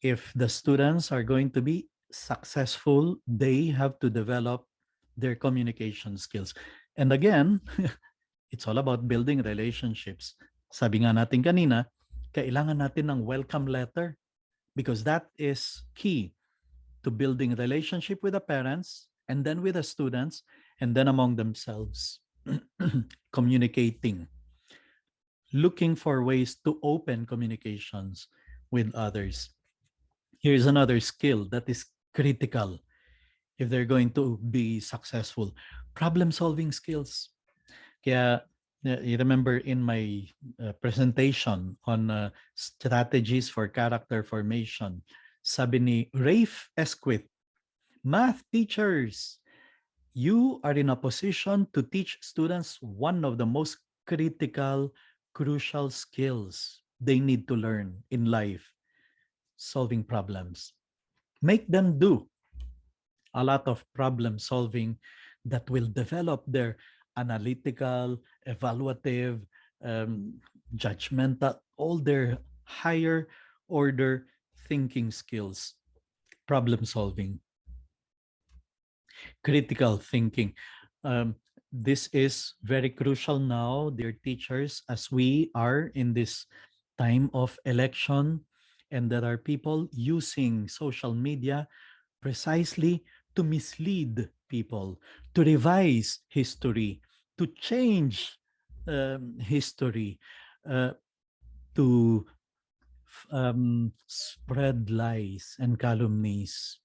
If the students are going to be successful, they have to develop their communication skills. And again, it's all about building relationships. Sabi nga natin kanina, kailangan natin ng welcome letter because that is key to building relationship with the parents and then with the students and then among themselves. Communicating, looking for ways to open communications with others. Here's another skill that is critical if they're going to be successful. Problem-solving skills. Kaya, you remember in my presentation on strategies for character formation, sabi ni Rafe Esquith, math teachers, you are in a position to teach students one of the most critical crucial skills they need to learn in life: solving problems. Make them do a lot of problem solving that will develop their analytical, evaluative, um, judgmental, all their higher order thinking skills, problem solving, critical thinking. Um, this is very crucial now, dear teachers, as we are in this time of election, and there are people using social media precisely to mislead people, to revise history, to change history, uh, to spread lies and calumnies.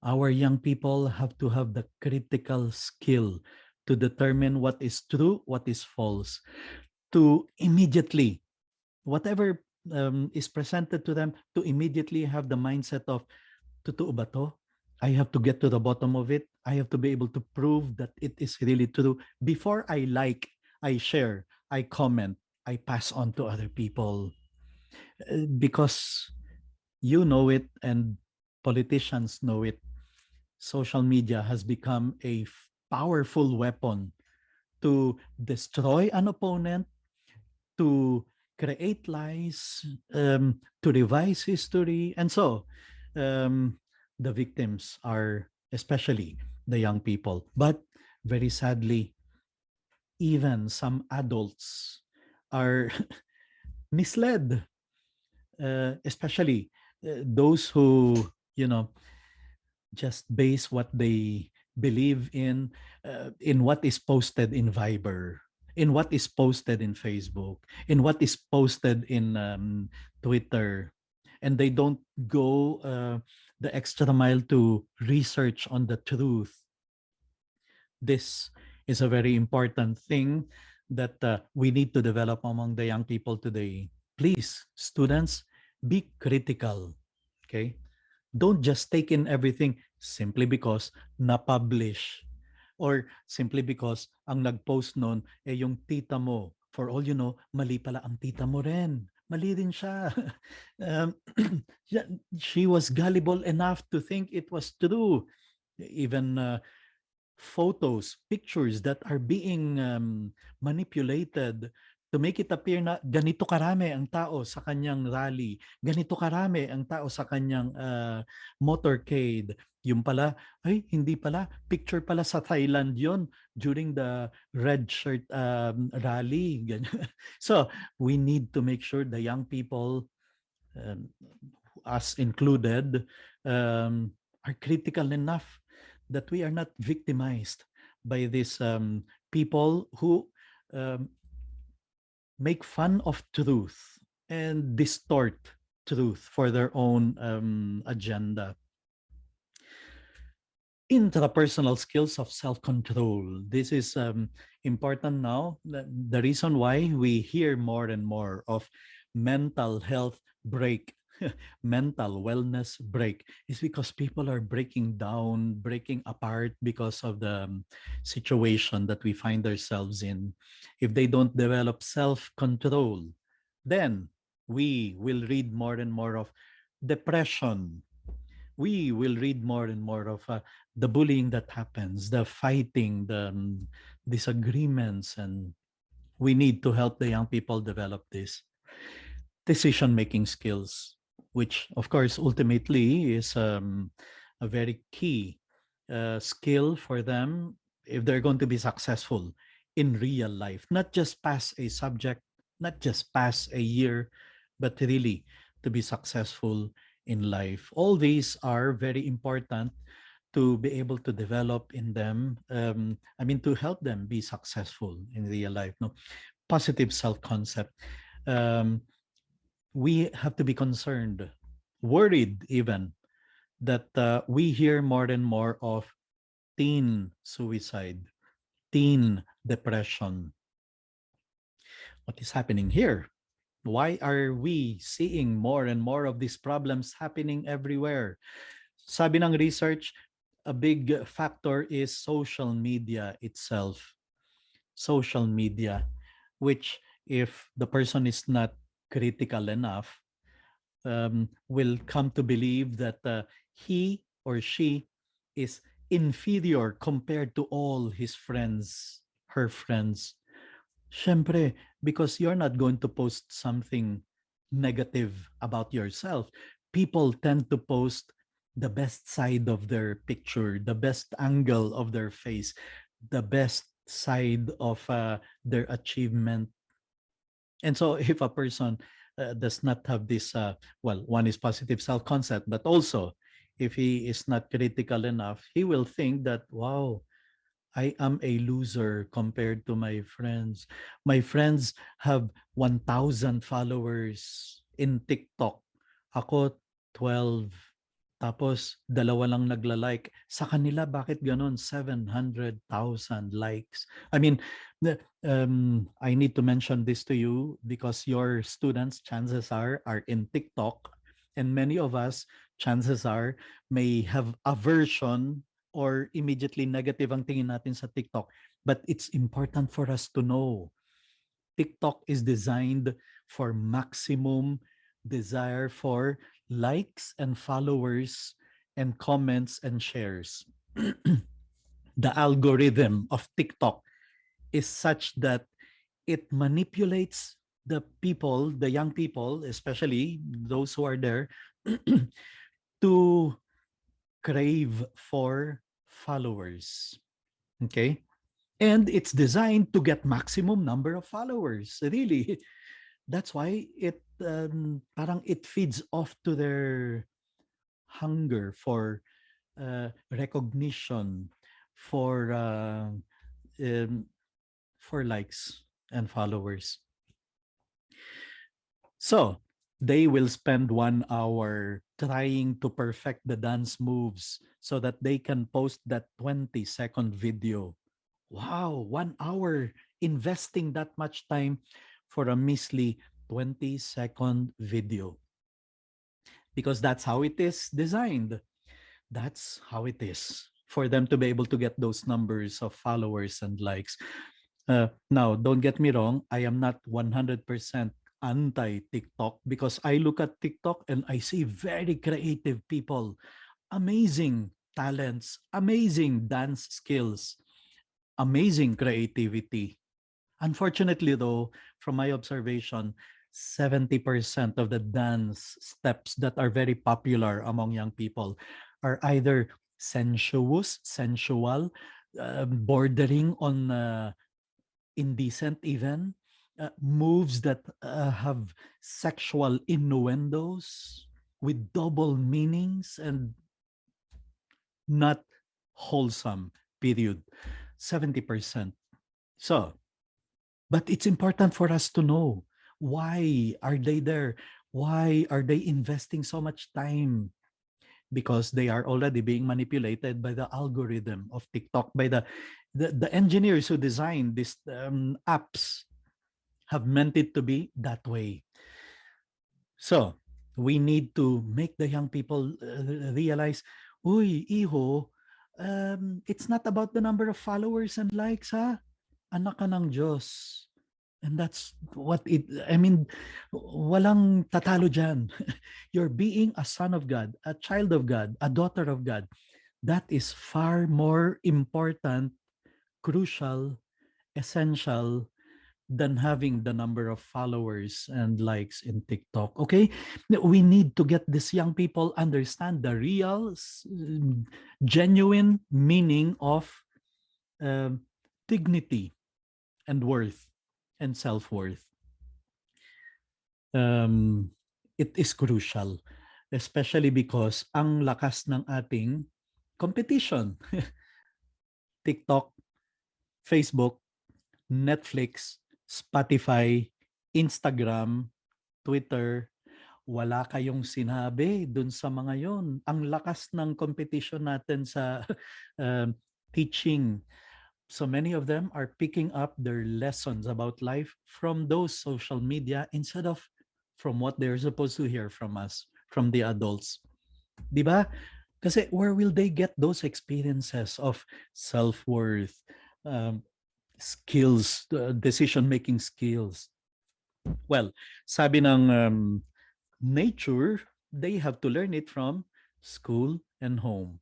Our young people have to have the critical skill to determine what is true, what is false, to immediately, whatever is presented to them, to immediately have the mindset of, totoo ba to? I have to get to the bottom of it. I have to be able to prove that it is really true before I like, I share, I comment, I pass on to other people. Because you know it and politicians know it, social media has become a powerful weapon to destroy an opponent, to create lies, to revise history. And so um, the victims are especially the young people. But very sadly, even some adults are misled, especially those who, you know, just base what they believe in what is posted in Viber, in what is posted in Facebook, in what is posted in Twitter, and they don't go the extra mile to research on the truth. This is a very important thing that we need to develop among the young people today. Please, students, be critical. Okay? Don't just take in everything simply because na-publish or simply because ang nag-post nun yung tita mo. For all you know, mali pala ang tita mo rin. Mali rin siya. um, she was gullible enough to think it was true. Even photos, pictures that are being manipulated to make it appear na ganito karami ang tao sa kanyang rally, ganito karami ang tao sa kanyang motorcade. Yung pala, ay hindi pala, picture pala sa Thailand yon during the red shirt rally. So we need to make sure the young people, um, us included, are critical enough that we are not victimized by these people who um, make fun of truth and distort truth for their own agenda. Intrapersonal skills of self-control. This is important now. The reason why we hear more and more of mental health break, mental wellness break, is because people are breaking down, breaking apart because of the situation that we find ourselves in. If they don't develop self-control, then we will read more and more of depression. We will read more and more of the bullying that happens, the fighting, the disagreements, and we need to help the young people develop this decision-making skills, which of course ultimately is a very key skill for them if they're going to be successful in real life, not just pass a subject, not just pass a year, but really to be successful in life. All these are very important to be able to develop in them. To help them be successful in real life. No, positive self-concept. Um, we have to be concerned, worried even, that we hear more and more of teen suicide, teen depression. What is happening here? Why are we seeing more and more of these problems happening everywhere? Sabi ng research, a big factor is social media itself. Social media, which if the person is not critical enough, will come to believe that he or she is inferior compared to all his friends, her friends. Syempre, because you're not going to post something negative about yourself. People tend to post the best side of their picture, the best angle of their face, the best side of their achievement. And so if a person does not have this, well, one is positive self-concept, but also if he is not critical enough, he will think that, wow, I am a loser compared to my friends. My friends have 1,000 followers in TikTok. Ako, 12. Tapos, dalawa lang nagla-like. Sa kanila, bakit ganon? 700,000 likes. I mean, I need to mention this to you because your students, chances are in TikTok. And many of us, chances are, may have aversion or immediately negative ang tingin natin sa TikTok. But it's important for us to know TikTok is designed for maximum desire for likes and followers and comments and shares. The algorithm of TikTok is such that it manipulates the people, the young people, especially those who are there, to crave for followers. Okay? And it's designed to get maximum number of followers. Really, that's why it parang it feeds off to their hunger recognition, for um, for likes and followers. So they will spend 1 hour trying to perfect the dance moves so that they can post that 20-second video. Wow, 1 hour investing that much time for a measly 20-second video. Because that's how it is designed. That's how it is for them to be able to get those numbers of followers and likes. Now, don't get me wrong, I am not 100% anti-TikTok because I look at TikTok and I see very creative people, amazing talents, amazing dance skills, amazing creativity. Unfortunately, though, from my observation, 70% of the dance steps that are very popular among young people are either sensual, bordering on indecent even, moves that have sexual innuendos with double meanings and not wholesome, period. 70%. So, but it's important for us to know, why are they there? Why are they investing so much time? Because they are already being manipulated by the algorithm of TikTok, by the engineers who designed these apps have meant it to be that way. So we need to make the young people realize, uy, iho, it's not about the number of followers and likes, ha? Anak ka ng Diyos. And that's what I mean, walang tatalo dyan. You're being a son of God, a child of God, a daughter of God. That is far more important, crucial, essential than having the number of followers and likes in TikTok. Okay? We need to get these young people understand the real, genuine meaning of dignity and worth and self-worth. It is crucial, especially because ang lakas ng ating competition. TikTok, Facebook, Netflix, Spotify, Instagram, Twitter, wala kayong sinabi dun sa mga yon. Ang lakas ng competition natin sa teaching. So many of them are picking up their lessons about life from those social media instead of from what they're supposed to hear from us, from the adults. Di ba? Kasi where will they get those experiences of self-worth, skills, decision-making skills? Well, sabi ng nature, they have to learn it from school and home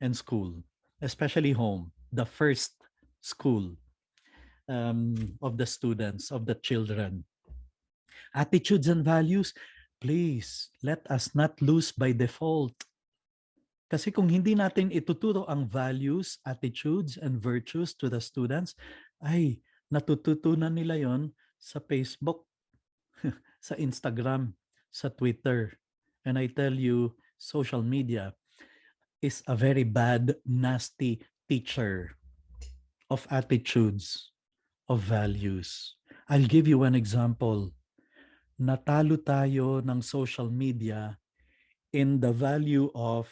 and school, especially home, the first school of the students, of the children. Attitudes and values, please let us not lose by default. Kasi kung hindi natin ituturo ang values, attitudes, and virtues to the students, ay, natututunan nila yon sa Facebook, sa Instagram, sa Twitter. And I tell you, social media is a very bad, nasty teacher of attitudes, of values. I'll give you one example. Natalo tayo ng social media in the value of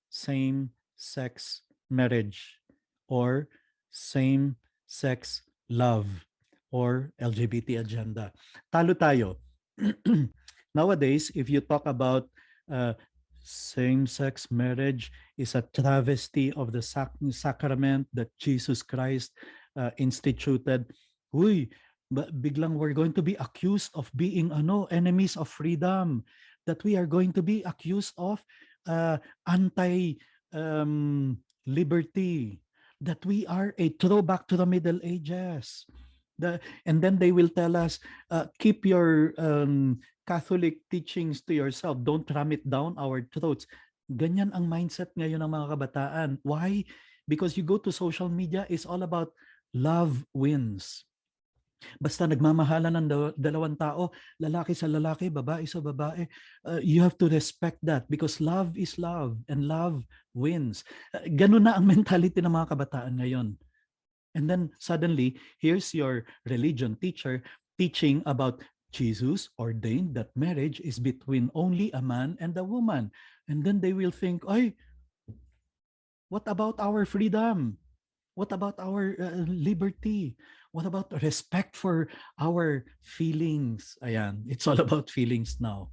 same-sex marriage or same-sex love or LGBT agenda. Talo tayo. Nowadays, if you talk about same-sex marriage is a travesty of the sacrament that Jesus Christ instituted, uy, biglang we're going to be accused of being enemies of freedom, that we are going to be accused of anti liberty, that we are a throwback to the Middle Ages. And then they will tell us, keep your Catholic teachings to yourself. Don't ram it down our throats. Ganyan ang mindset ngayon ng mga kabataan. Why? Because you go to social media, it's all about love wins. Basta nagmamahalan ng dalawang tao, lalaki sa lalaki, babae sa babae, you have to respect that because love is love and love wins. Ganun na ang mentality ng mga kabataan ngayon. And then suddenly, here's your religion teacher teaching about Jesus ordained that marriage is between only a man and a woman. And then they will think, ay, what about our freedom? What about our liberty? What about respect for our feelings? Ayan, it's all about feelings now.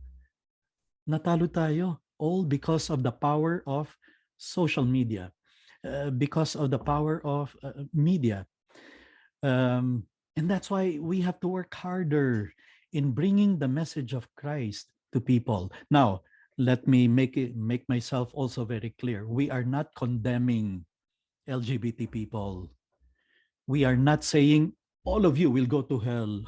Natalo tayo, all because of the power of social media, because of the power of media. And that's why we have to work harder in bringing the message of Christ to people. Now, let me make myself also very clear. We are not condemning LGBT people. We are not saying all of you will go to hell.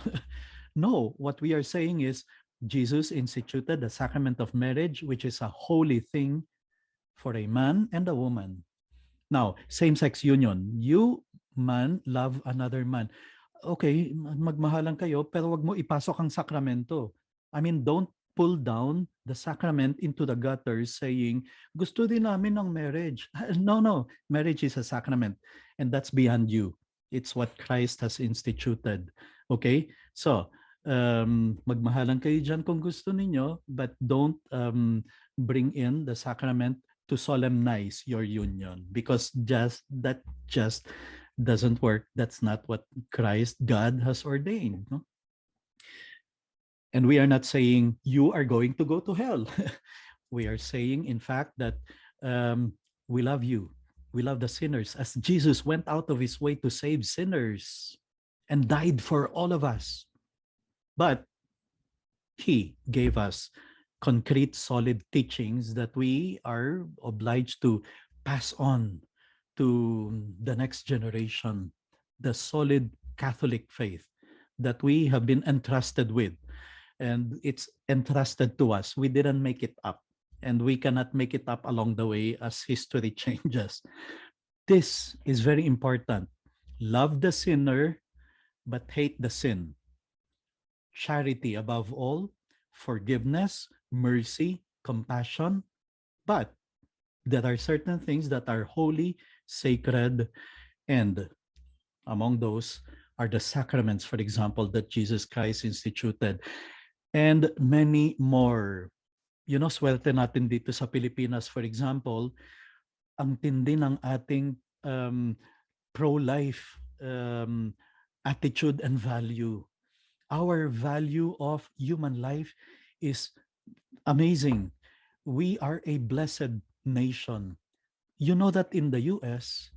No, what we are saying is Jesus instituted the sacrament of marriage, which is a holy thing for a man and a woman. Now, same-sex union, you man love another man. Okay, magmahalan kayo, pero wag mo ipasok ang sakramento. I mean, don't pull down the sacrament into the gutters saying, gusto din namin ng marriage. No, marriage is a sacrament and that's beyond you. It's what Christ has instituted. Okay? So, magmahalan kayo dyan kung gusto ninyo, but don't bring in the sacrament to solemnize your union because that just doesn't work. That's not what Christ, God has ordained. No? And we are not saying you are going to go to hell. We are saying, in fact, that we love you. We love the sinners as Jesus went out of his way to save sinners and died for all of us. But he gave us concrete, solid teachings that we are obliged to pass on to the next generation, the solid Catholic faith that we have been entrusted with. And it's entrusted to us. We didn't make it up. And we cannot make it up along the way as history changes. This is very important. Love the sinner, but hate the sin. Charity above all, forgiveness, mercy, compassion. But there are certain things that are holy, sacred, and among those are the sacraments, for example, that Jesus Christ instituted, and many more. You know, swerte natin dito sa Pilipinas, for example, ang tindi ng ating pro-life attitude and value. Our value of human life is amazing. We are a blessed nation. You know that in the US,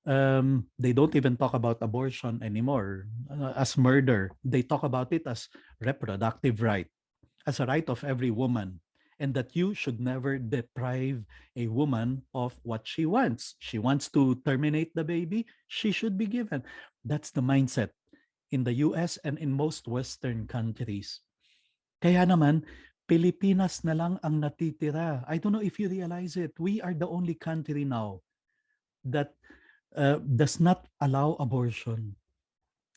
They don't even talk about abortion anymore as murder. They talk about it as reproductive right, as a right of every woman, and that you should never deprive a woman of what she wants. She wants to terminate the baby, she should be given. That's the mindset in the US and in most Western countries. Kaya naman, Pilipinas na lang ang natitira. I don't know if you realize it. We are the only country now that does not allow abortion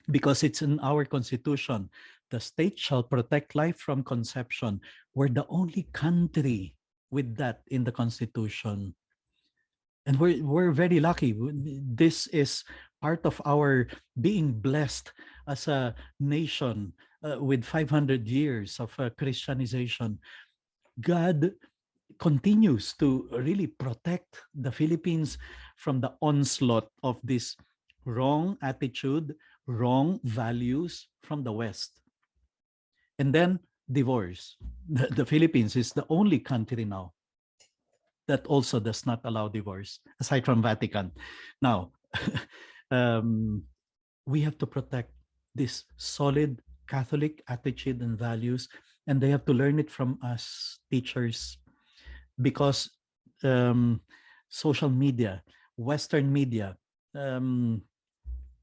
because it's in our constitution. The state shall protect life from conception. We're the only country with that in the constitution. And we're very lucky. This is part of our being blessed as a nation with 500 years of Christianization. God continues to really protect the Philippines from the onslaught of this wrong attitude, wrong values from the West. And then divorce. The Philippines is the only country now that also does not allow divorce, aside from Vatican. Now, um, we have to protect this solid Catholic attitude and values, and they have to learn it from us teachers because social media, Western media, um,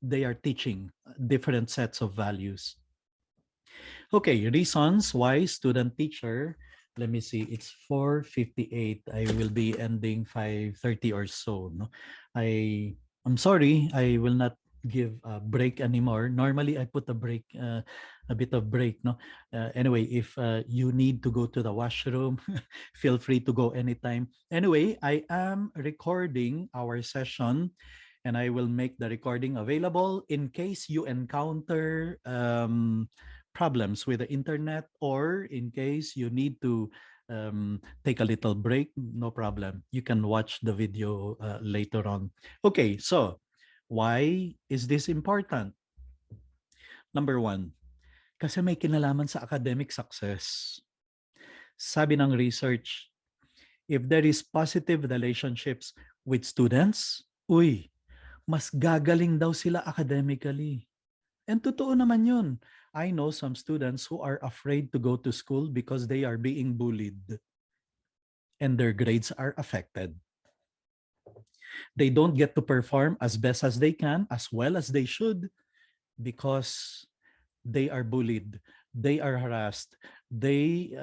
they are teaching different sets of values. Okay, reasons why student teacher. Let me see. It's 4:58. I will be ending 5:30 or so. No, I'm sorry. I will not give a break anymore. Normally, I put a bit of break. No. Anyway, if you need to go to the washroom, feel free to go anytime. Anyway, I am recording our session and I will make the recording available in case you encounter problems with the internet or in case you need to take a little break, no problem. You can watch the video later on. Okay, so why is this important? Number one, kasi may kinalaman sa academic success. Sabi ng research, if there is positive relationships with students, uy, mas gagaling daw sila academically. And totoo naman yun. I know some students who are afraid to go to school because they are being bullied and their grades are affected. They don't get to perform as best as they can, as well as they should, because they are bullied, they are harassed, they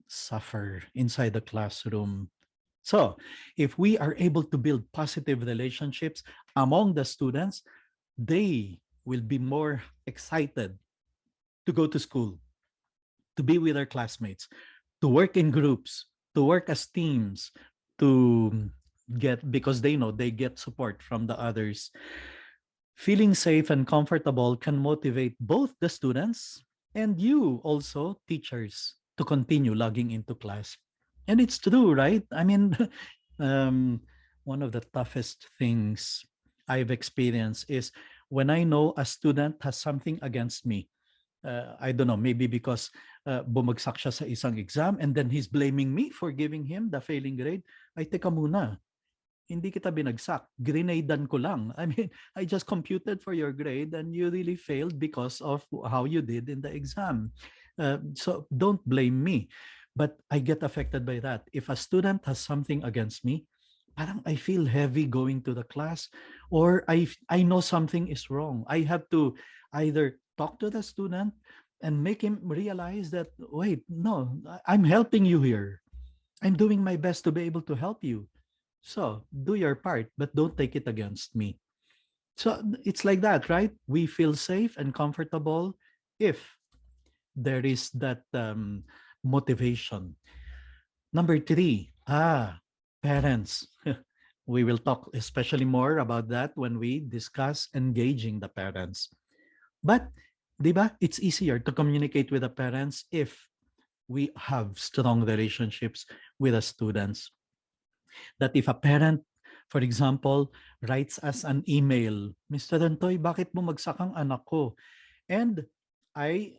suffer inside the classroom. So, if we are able to build positive relationships among the students, they will be more excited to go to school, to be with their classmates, to work in groups, to work as teams, to get, because they know they get support from the others. Feeling safe and comfortable can motivate both the students and you also, teachers, to continue logging into class. And it's true, right? I mean, one of the toughest things I've experienced is when I know a student has something against me. I don't know, maybe because bumagsak siya sa isang exam and then he's blaming me for giving him the failing grade. Ay, teka muna, hindi kita binagsak. Grenadean ko lang. I mean, I just computed for your grade and you really failed because of how you did in the exam. So don't blame me. But I get affected by that. If a student has something against me, parang I feel heavy going to the class or I know something is wrong. I have to either talk to the student and make him realize that, wait, no, I'm helping you here. I'm doing my best to be able to help you. So do your part, but don't take it against me. So it's like that, right? We feel safe and comfortable if there is that motivation. Number three, parents. We will talk especially more about that when we discuss engaging the parents. But, di ba, it's easier to communicate with the parents if we have strong relationships with the students. That if a parent, for example, writes us an email, Mr. Dantoy, bakit bumagsak ang anak ko? And I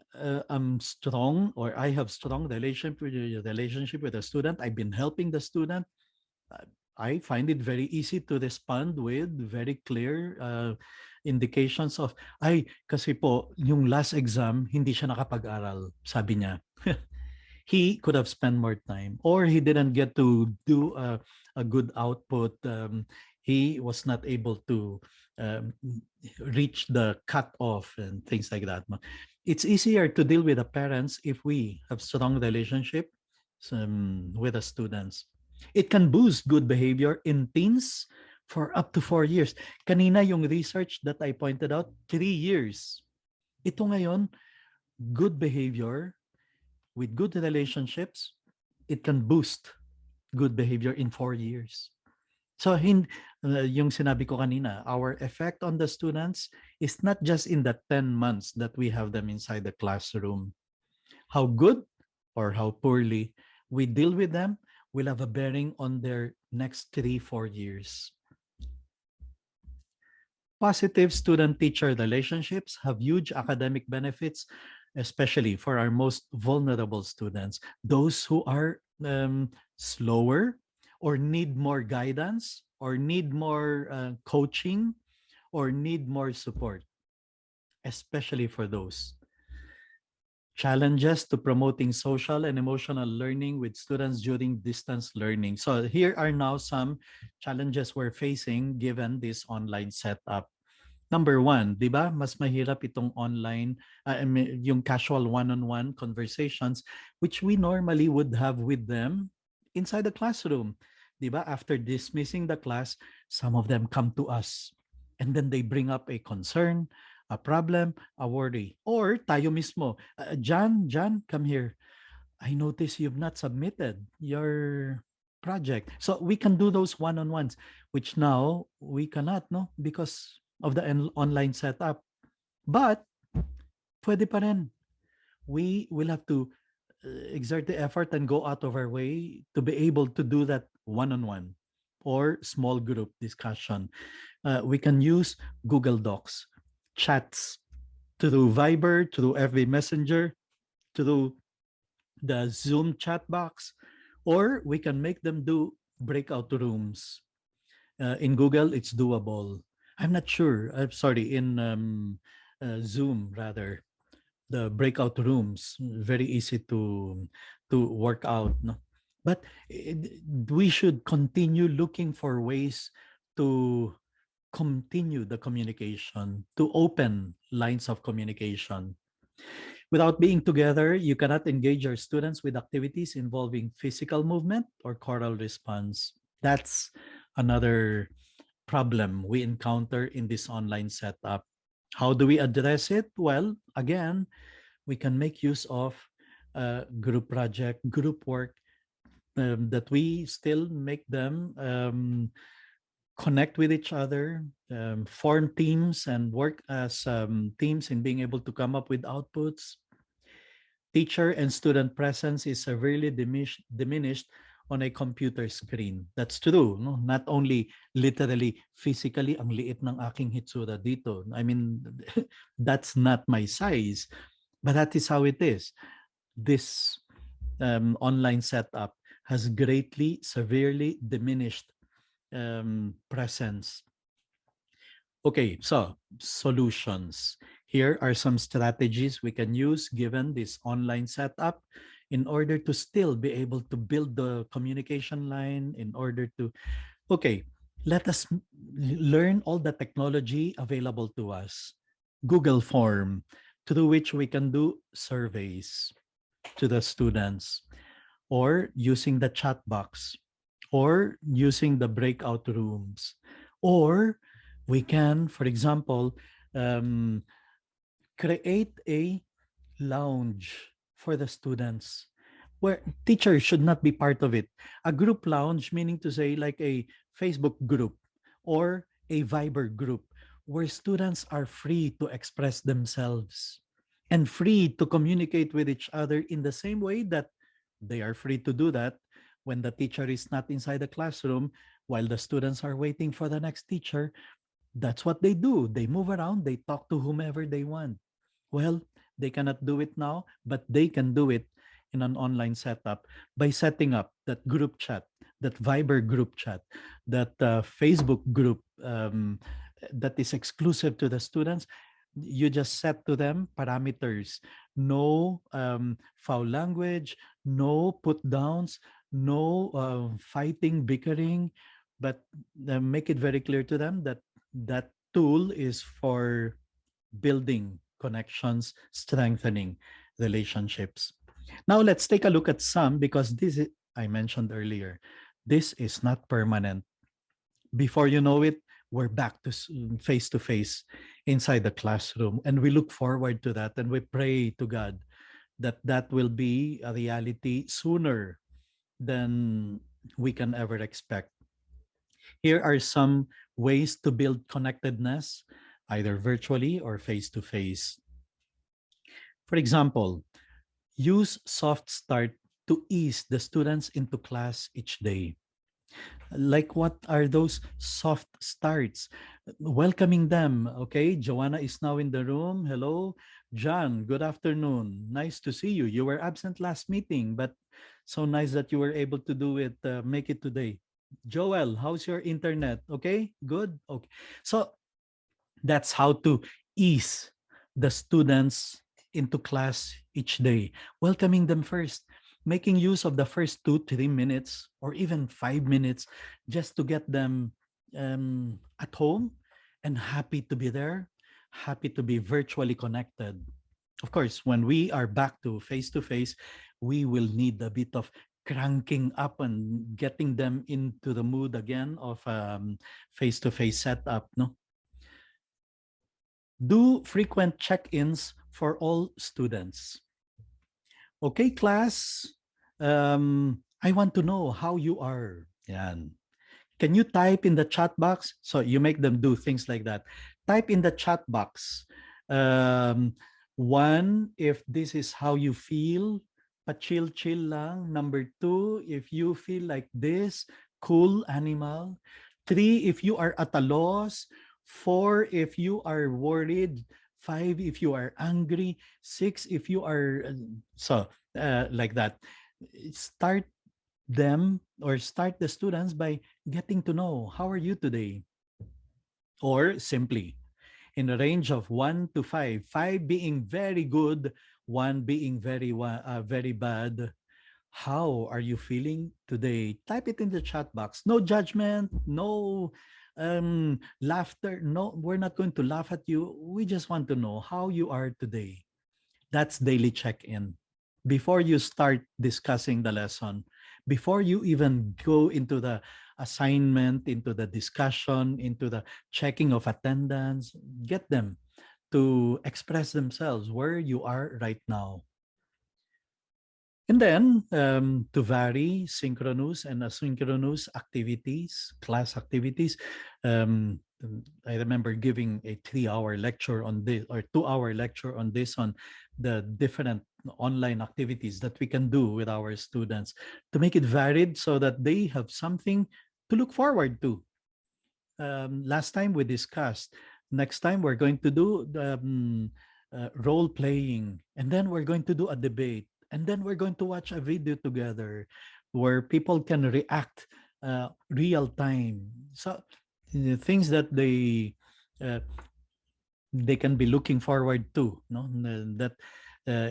am strong, or I have strong relationship with a student. I've been helping the student. I find it very easy to respond with very clear indications of, ay, kasi po, yung last exam, hindi siya nakapag-aral, sabi niya. He could have spent more time, or he didn't get to do a good output. He was not able to um, reach the cutoff and things like that. It's easier to deal with the parents if we have strong relationship with the students. It can boost good behavior in teens for up to 4 years. Kanina yung research that I pointed out, 3 years. Ito ngayon, good behavior with good relationships, it can boost good behavior in 4 years. So yung sinabi ko kanina, our effect on the students is not just in the 10 months that we have them inside the classroom. How good or how poorly we deal with them will have a bearing on their next 3-4 years. Positive student-teacher relationships have huge academic benefits, especially for our most vulnerable students, those who are slower or need more guidance or need more coaching or need more support, especially for those. Challenges to promoting social and emotional learning with students during distance learning. So here are now some challenges we're facing given this online setup. Number one, di ba, mas mahirap itong online, yung casual one-on-one conversations, which we normally would have with them inside the classroom. Di ba, after dismissing the class, some of them come to us. And then they bring up a concern, a problem, a worry. Or tayo mismo, John, come here. I notice you've not submitted your project. So we can do those one-on-ones, which now we cannot, no? Because of the online setup. But pwede pa rin. We will have to exert the effort and go out of our way to be able to do that one-on-one or small group discussion. We can use Google Docs, chats through Viber, through FB Messenger, through the Zoom chat box, or we can make them do breakout rooms. In Google, it's doable. I'm not sure. I'm sorry. In Zoom, rather, the breakout rooms, very easy to work out. No? But we should continue looking for ways to continue the communication, to open lines of communication. Without being together, you cannot engage your students with activities involving physical movement or choral response. That's another problem we encounter in this online setup. How do we address it? Well, again, we can make use of group project, group work, that we still make them connect with each other, form teams and work as teams in being able to come up with outputs. Teacher and student presence is severely diminished on a computer screen. That's true, no? Not only literally, physically, ang liit ng aking hitsura dito. I mean, that's not my size, but that is how it is. This online setup has greatly, severely diminished presence. Okay, so solutions. Here are some strategies we can use given this online setup in order to still be able to build the communication line, in order to, okay, let us learn all the technology available to us. Google Form, through which we can do surveys to the students, or using the chat box, or using the breakout rooms, or we can, for example, create a lounge for the students where teachers should not be part of it. A group lounge, meaning to say like a Facebook group or a Viber group where students are free to express themselves and free to communicate with each other in the same way that they are free to do that when the teacher is not inside the classroom while the students are waiting for the next teacher. That's what they do. They move around, they talk to whomever they want. Well, they cannot do it now, but they can do it in an online setup by setting up that group chat that Viber group chat, that Facebook group that is exclusive to the students. You just set to them parameters. No foul language, no put downs, no fighting, bickering, but make it very clear to them that that tool is for building connections, strengthening relationships. Now let's take a look at some, because this is, I mentioned earlier, this is not permanent. Before you know it, we're back to face inside the classroom, and we look forward to that, and we pray to God that that will be a reality sooner than we can ever expect. Here are some ways to build connectedness, either virtually or face to face. For example, use soft start to ease the students into class each day. Like, what are those soft starts? Welcoming them. Okay, Joanna is now in the room. Hello, John. Good afternoon. Nice to see you. You were absent last meeting, but so nice that you were able to do it, make it today. Joel, how's your internet? Okay, good. Okay. So that's how to ease the students into class each day, welcoming them first, making use of the first 2 3 minutes or even 5 minutes just to get them at home and happy to be there, happy to be virtually connected. Of course, when we are back to face, we will need a bit of cranking up and getting them into the mood again of face to face setup, no? Do frequent check-ins for all students. Okay, class, I want to know how you are. Yan. Can you type in the chat box? So you make them do things like that. Type in the chat box. Um, One, if this is how you feel, pa-chill-chill lang. Number two, if you feel like this, cool animal. Three, if you are at a loss. Four, if you are worried. Five, if you are angry. Six, if you are like that. Start them or start the students by getting to know, how are you today? Or simply, in a range of 1 to 5, 5 being very good, one being very bad. How are you feeling today? Type it in the chat box. No judgment, no laughter. No, we're not going to laugh at you. We just want to know how you are today. That's daily check-in. Before you start discussing the lesson, before you even go into the assignment, into the discussion, into the checking of attendance, get them to express themselves where you are right now. And then to vary synchronous and asynchronous activities, class activities. Um, I remember giving a 3-hour lecture on this, or 2-hour lecture on this, on the different online activities that we can do with our students to make it varied so that they have something to look forward to. Last time we discussed, next time we're going to do role playing, and then we're going to do a debate, and then we're going to watch a video together where people can react real time. So things that uh, they can be looking forward to, no, that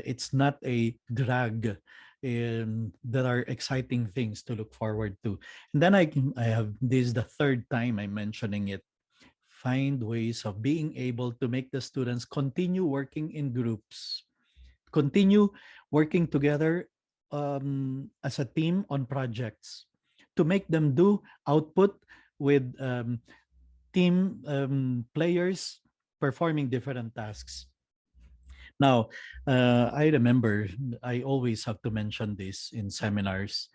it's not a drag. There are exciting things to look forward to. And then I have, this is the third time I'm mentioning it, find ways of being able to make the students continue working in groups, continue working together as a team on projects, to make them do output with team players performing different tasks. Now, I remember I always have to mention this in seminars,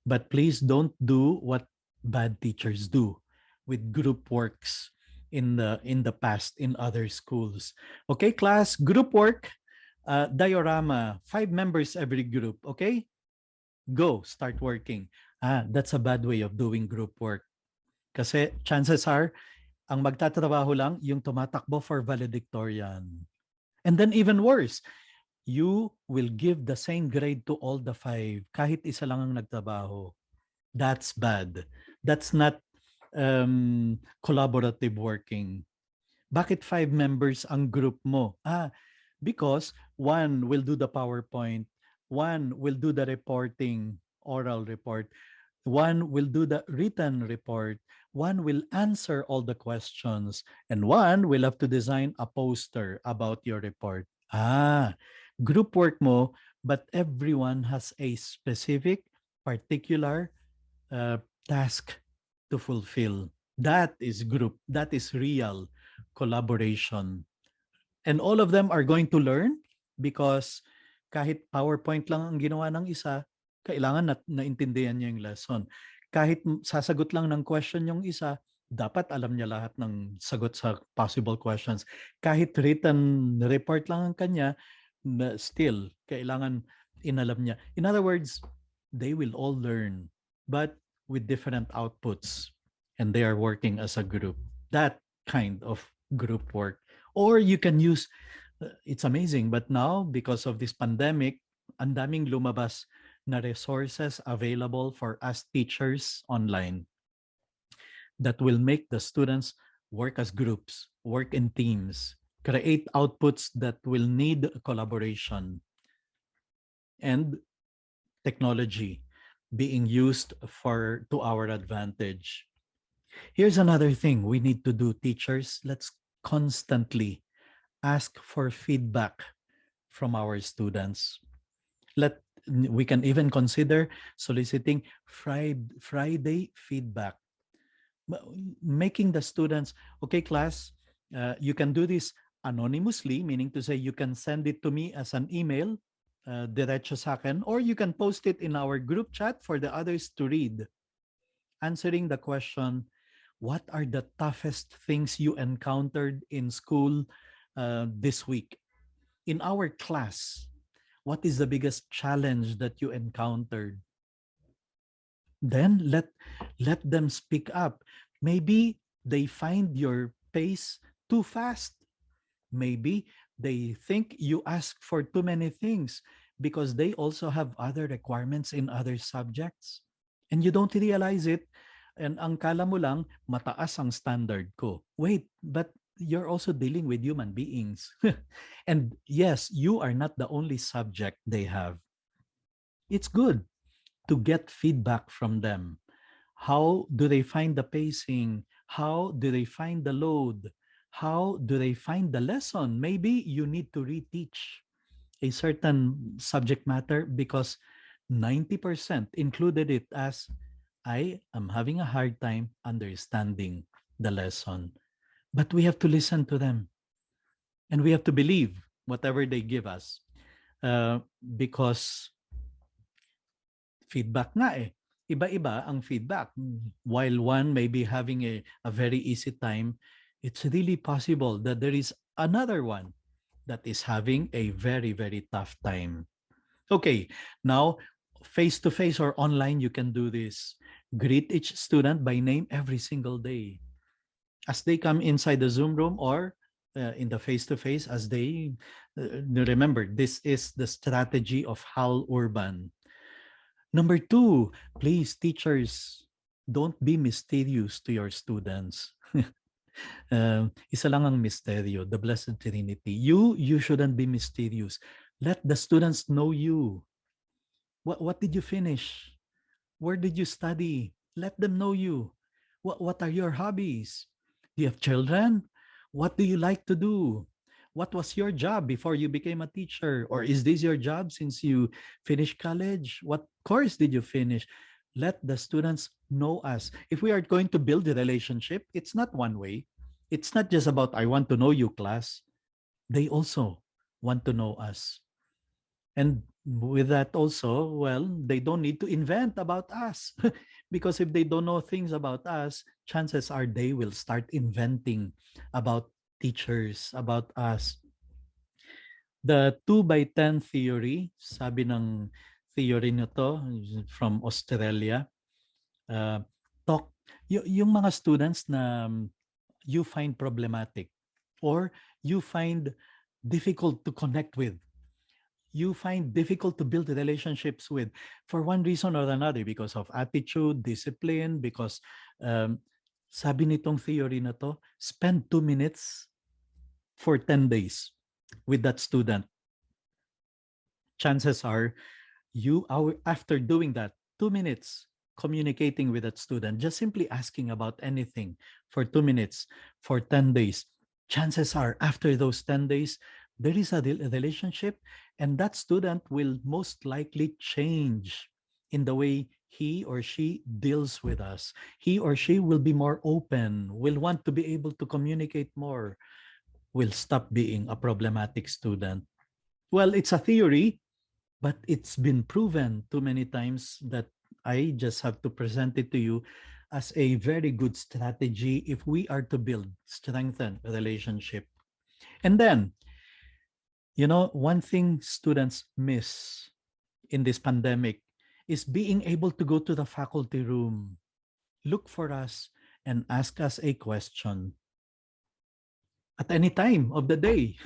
but please don't do what bad teachers do with group works in the past in other schools. Okay, class, group work, diorama, 5 members every group. Okay, go start working. That's a bad way of doing group work. Kasi chances are, ang magtatrabaho lang yung tumatakbo for valedictorian. And then even worse, you will give the same grade to all the 5 kahit isa lang ang nagtrabaho. That's bad. That's not collaborative working. Bakit five members ang group mo? Because one will do the PowerPoint, one will do the reporting, oral report, one will do the written report, one will answer all the questions, and one will have to design a poster about your report. Group work mo, but everyone has a specific, particular uh, task to fulfill. That is group. That is real collaboration. And all of them are going to learn because kahit PowerPoint lang ang ginawa ng isa, kailangan naintindihan niya yung lesson. Kahit sasagot lang ng question yung isa, dapat alam niya lahat ng sagot sa possible questions. Kahit written report lang ang kanya, still, kailangan inalam niya. In other words, they will all learn, but with different outputs. And they are working as a group. That kind of group work. Or you can use, it's amazing, but now because of this pandemic, ang daming lumabas na resources available for us teachers online that will make the students work as groups, work in teams, create outputs that will need collaboration and technology being used to our advantage. Here's another thing we need to do, teachers. Let's constantly ask for feedback from our students. We can even consider soliciting Friday feedback, making the students, okay, class, you can do this anonymously, meaning to say you can send it to me as an email, diretso sa akin, or you can post it in our group chat for the others to read, answering the question, what are the toughest things you encountered in school this week? In our class, what is the biggest challenge that you encountered? Then let them speak up. Maybe they find your pace too fast. Maybe they think you ask for too many things because they also have other requirements in other subjects. And you don't realize it. And ang kala mo lang, mataas ang standard ko. Wait, but you're also dealing with human beings. And yes, you are not the only subject they have. It's good to get feedback from them. How do they find the pacing? How do they find the load? How do they find the lesson? Maybe you need to reteach a certain subject matter because 90% included it as I am having a hard time understanding the lesson. But we have to listen to them and we have to believe whatever they give us because feedback nga eh. Iba-iba ang feedback. While one may be having a very easy time, it's really possible that there is another one that is having a very, very tough time. Okay, now face-to-face or online, you can do this. Greet each student by name every single day. As they come inside the Zoom room or in the face-to-face, as they remember, this is the strategy of Hal Urban. Number two, please, teachers, don't be mysterious to your students. Isa lang ang misteryo, the Blessed Trinity. You shouldn't be mysterious. Let the students know you. What did you finish? Where did you study? Let them know you. What are your hobbies? Do you have children? What do you like to do? What was your job before you became a teacher? Or is this your job since you finished college? What course did you finish? Let the students know us. If we are going to build a relationship, it's not one way. It's not just about, I want to know you, class. They also want to know us. And with that also, well, they don't need to invent about us. Because if they don't know things about us, chances are they will start inventing about teachers, about us. The 2 by 10 theory, sabi ng theory nito from Australia, talk, yung mga students na you find problematic or you find difficult to connect with, you find difficult to build relationships with for one reason or another, because of attitude, discipline, because um, sabi nitong theory na to, spend 2 minutes for 10 days with that student. Chances are after doing that 2 minutes communicating with that student, just simply asking about anything for 2 minutes for 10 days, chances are after those 10 days there is a relationship, and that student will most likely change in the way he or she deals with us. He or she will be more open, will want to be able to communicate more, will stop being a problematic student. Well, it's a theory, but it's been proven too many times that I just have to present it to you as a very good strategy if we are to build, strengthen a relationship. And then, one thing students miss in this pandemic is being able to go to the faculty room, look for us, and ask us a question at any time of the day.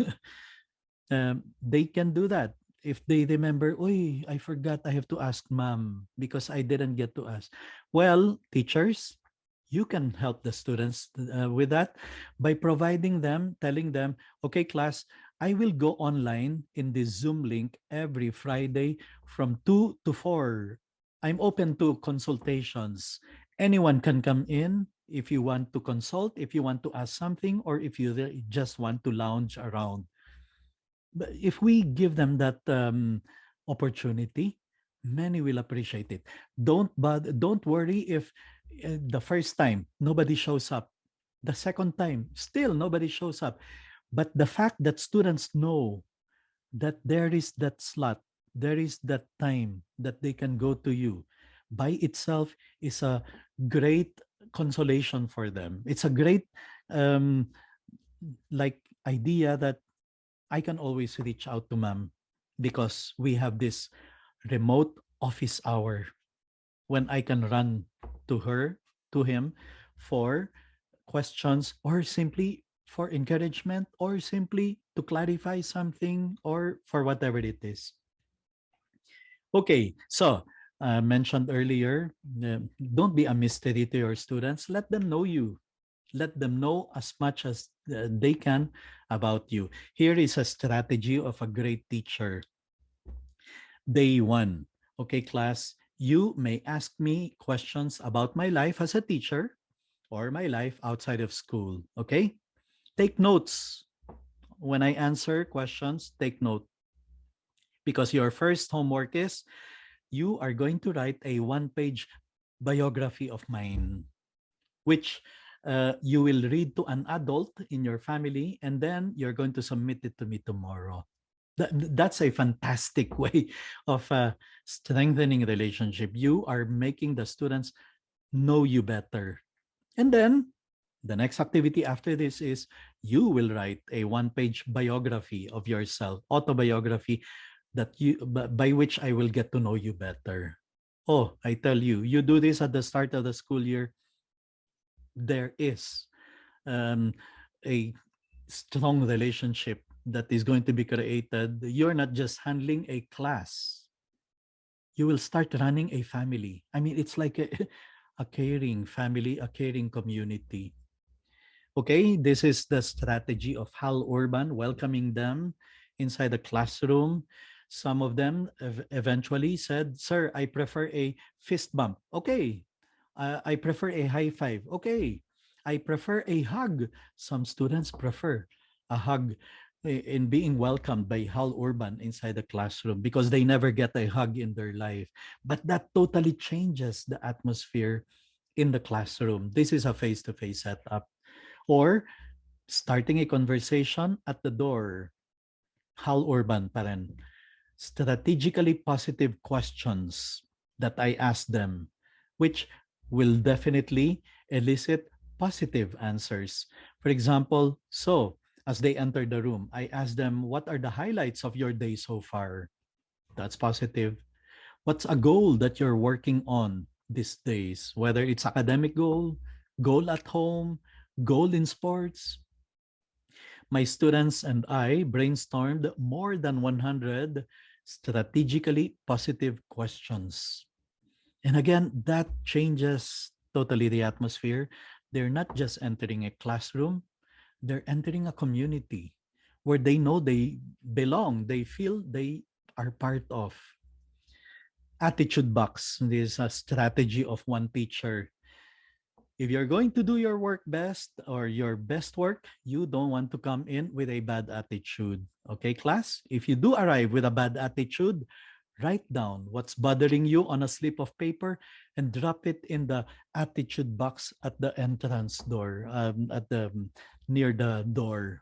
They can do that. If they remember, "Oy, I forgot I have to ask ma'am because I didn't get to ask." Well, teachers, you can help the students with that by providing them, telling them, "Okay, class, I will go online in this Zoom link every Friday from 2 to 4. I'm open to consultations. Anyone can come in if you want to consult, if you want to ask something, or if you just want to lounge around." But if we give them that opportunity, many will appreciate it. Don't worry if the first time nobody shows up, the second time still nobody shows up. But the fact that students know that there is that slot, there is that time that they can go to you, by itself is a great consolation for them. It's a great um, like idea that I can always reach out to ma'am because we have this remote office hour when I can run to her, to him for questions, or simply for encouragement, or simply to clarify something, or for whatever it is. Okay, so mentioned earlier, don't be a mystery to your students. Let them know you. Let them know as much as they can about you. Here is a strategy of a great teacher. Day one. Okay, class, you may ask me questions about my life as a teacher or my life outside of school. Okay? Take notes. When I answer questions, take note, because your first homework is you are going to write a one-page biography of mine, which you will read to an adult in your family, and then you're going to submit it to me tomorrow. That's a fantastic way of strengthening relationship. You are making the students know you better. And then the next activity after this is you will write a one-page biography of yourself, autobiography, by which I will get to know you better. Oh, I tell you, you do this at the start of the school year, there is um, a strong relationship that is going to be created. You're not just handling a class, you will start running a family. I mean, it's like a caring family, a caring community. Okay, this is the strategy of Hal Urban, welcoming them inside the classroom. Some of them eventually said, "Sir, I prefer a fist bump." Okay. I prefer a high five. Okay. I prefer a hug. Some students prefer a hug in being welcomed by Hal Urban inside the classroom because they never get a hug in their life. But that totally changes the atmosphere in the classroom. This is a face-to-face setup. Or starting a conversation at the door. Hal Urban pa rin. Strategically positive questions that I ask them, which will definitely elicit positive answers. For example, so as they enter the room, I ask them, what are the highlights of your day so far? That's positive. What's a goal that you're working on these days? Whether it's academic goal, goal at home, goal in sports. My students and I brainstormed more than 100 strategically positive questions. And again, that changes totally the atmosphere. They're not just entering a classroom, they're entering a community where they know they belong, they feel they are part of. Attitude box. This is a strategy of one teacher. If you're going to do your work best or your best work, you don't want to come in with a bad attitude. Okay, class? If you do arrive with a bad attitude, write down what's bothering you on a slip of paper and drop it in the attitude box at the entrance door, at the near the door.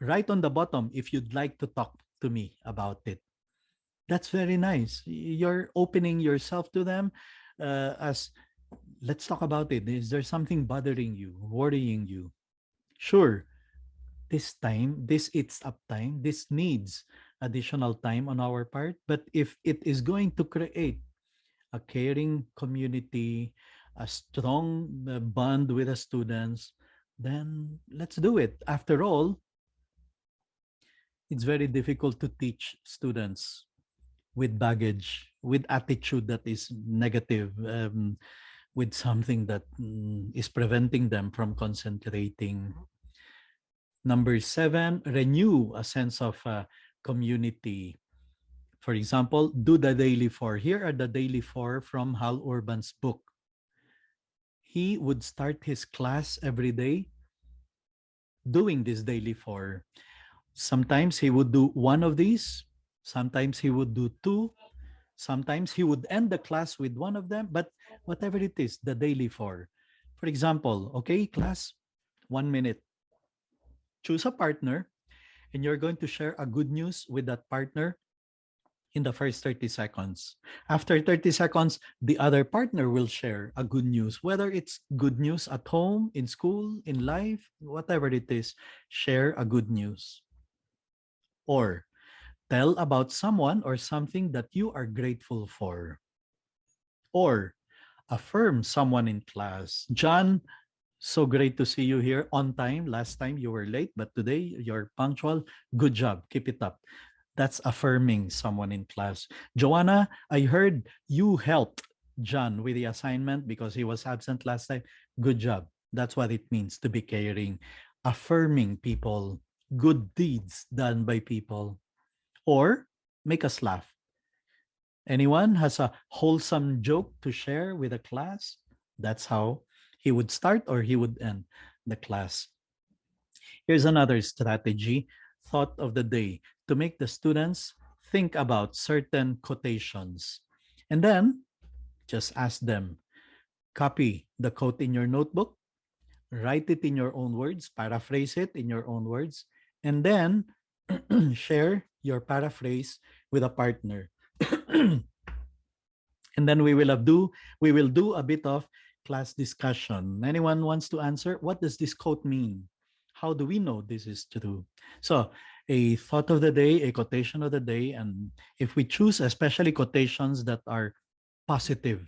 Right on the bottom if you'd like to talk to me about it. That's very nice. You're opening yourself to them as let's talk about it. Is there something bothering you, worrying you? Sure, this time, this eats up time, this needs additional time on our part. But if it is going to create a caring community, a strong bond with the students, then let's do it. After all, it's very difficult to teach students with baggage, with attitude that is negative, with something that is preventing them from concentrating. Number 7, renew a sense of community. For example, do the daily 4. Here are the daily 4 from Hal Urban's book. He would start his class every day doing this daily 4. Sometimes he would do one of these. Sometimes he would do two. Sometimes he would end the class with one of them, but whatever it is, the daily 4. For example, okay, class, 1 minute. Choose a partner, and you're going to share a good news with that partner in the first 30 seconds. After 30 seconds, the other partner will share a good news, whether it's good news at home, in school, in life, whatever it is, share a good news. Or tell about someone or something that you are grateful for. Or affirm someone in class. John, so great to see you here on time. Last time you were late, but today you're punctual. Good job. Keep it up. That's affirming someone in class. Joanna, I heard you helped John with the assignment because he was absent last time. Good job. That's what it means to be caring. Affirming people, good deeds done by people. Or make us laugh. Anyone has a wholesome joke to share with the class? That's how he would start or he would end the class. Here's another strategy, thought of the day, to make the students think about certain quotations. And then just ask them, copy the quote in your notebook, write it in your own words, paraphrase it in your own words, and then share your paraphrase with a partner. And then we will do a bit of class discussion. Anyone wants to answer? What does this quote mean? How do we know this is true? So a thought of the day, a quotation of the day, and if we choose especially quotations that are positive,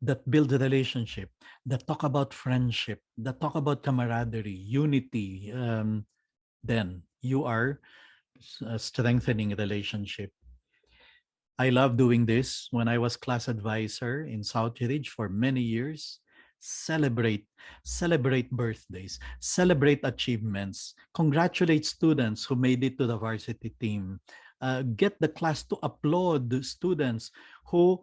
that build a relationship, that talk about friendship, that talk about camaraderie, unity, then you are strengthening a relationship. I love doing this. When I was class advisor in Southridge for many years, celebrate, celebrate birthdays, celebrate achievements, congratulate students who made it to the varsity team, get the class to applaud the students who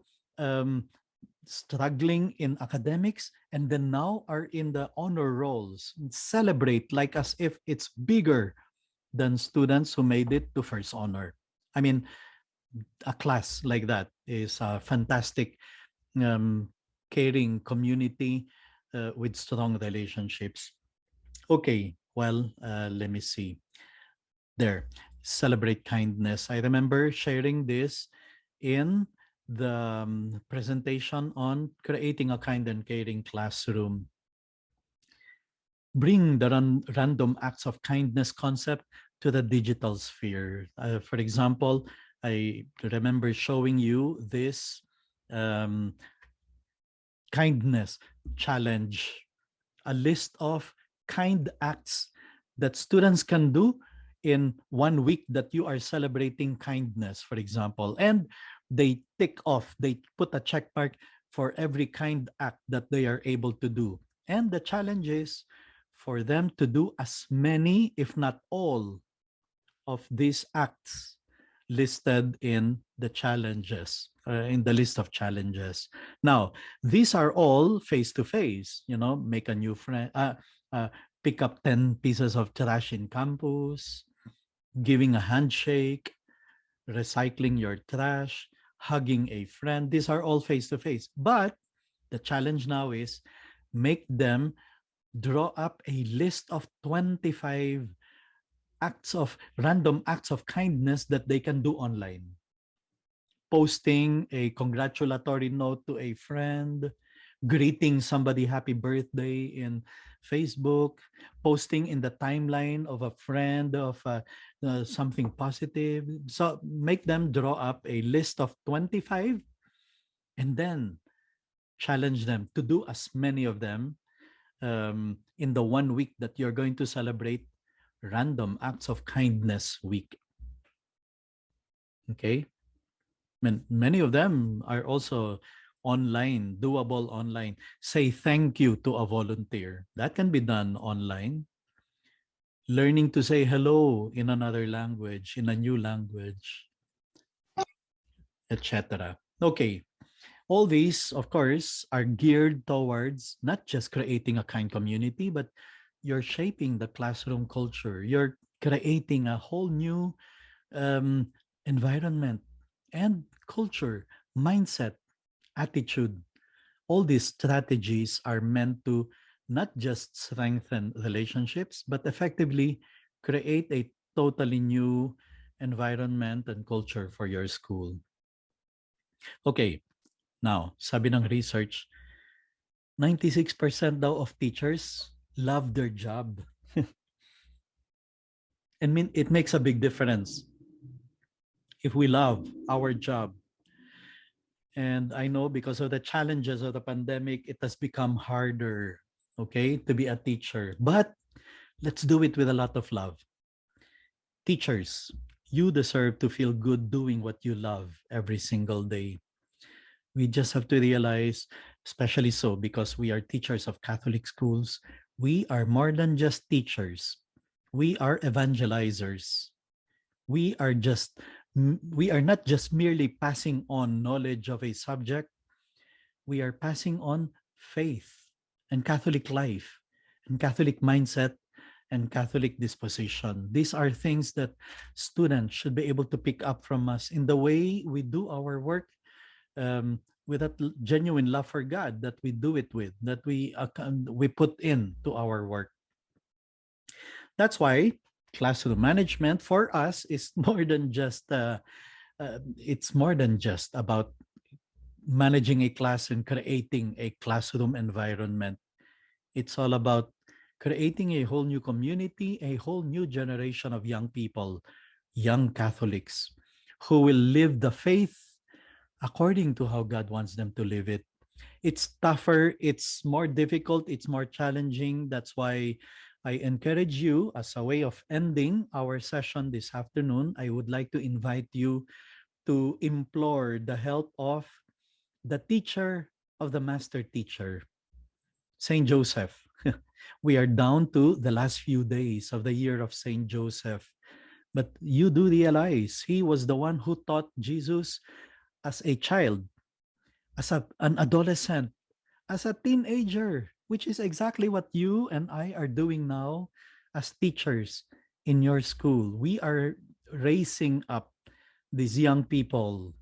struggling in academics and then now are in the honor rolls. Celebrate like as if it's bigger than students who made it to first honor. I mean, a class like that is a fantastic caring community with strong relationships. Okay, well, let me see. There, celebrate kindness. I remember sharing this in the presentation on creating a kind and caring classroom. Bring the random acts of kindness concept to the digital sphere. For example, I remember showing you this kindness challenge, a list of kind acts that students can do in 1 week that you are celebrating kindness, for example, and they tick off, they put a check mark for every kind act that they are able to do. And the challenge is for them to do as many, if not all, of these acts listed in the challenges, in the list of challenges. Now, these are all face to face, make a new friend, pick up 10 pieces of trash in campus, giving a handshake, recycling your trash, hugging a friend. These are all face to face. But the challenge now is make them draw up a list of 25 random acts of kindness that they can do online. Posting a congratulatory note to a friend, greeting somebody happy birthday in Facebook, posting in the timeline of a friend of something positive. So make them draw up a list of 25 and then challenge them to do as many of them in the 1 week that you're going to celebrate Random Acts of Kindness Week. Okay? Many of them are also online, doable online. Say thank you to a volunteer. That can be done online. Learning to say hello in another language, in a new language, etc. Okay. All these, of course, are geared towards not just creating a kind community, but you're shaping the classroom culture. You're creating a whole new environment and culture, mindset, attitude. All these strategies are meant to not just strengthen relationships, but effectively create a totally new environment and culture for your school. Okay, now, sabi ng research, 96% daw of teachers love their job. It makes a big difference if we love our job. And I know because of the challenges of the pandemic, it has become harder, okay, to be a teacher. But let's do it with a lot of love. Teachers, you deserve to feel good doing what you love every single day. We just have to realize, especially so because we are teachers of Catholic schools, we are more than just teachers. We are evangelizers. We are not just merely passing on knowledge of a subject. We are passing on faith and Catholic life and Catholic mindset and Catholic disposition. These are things that students should be able to pick up from us in the way we do our work, with that genuine love for God that we do it with, that we put into our work. That's why classroom management for us is more than just it's more than just about managing a class and creating a classroom environment. It's all about creating a whole new community, a whole new generation of young people, young Catholics, who will live the faith according to how God wants them to live it. It's tougher, it's more difficult, it's more challenging. That's why I encourage you, as a way of ending our session this afternoon, I would like to invite you to implore the help of the teacher of the master teacher, Saint Joseph. We are down to the last few days of the year of Saint Joseph. But you do realize he was the one who taught Jesus as a child, as an adolescent, as a teenager, which is exactly what you and I are doing now as teachers in your school. We are raising up these young people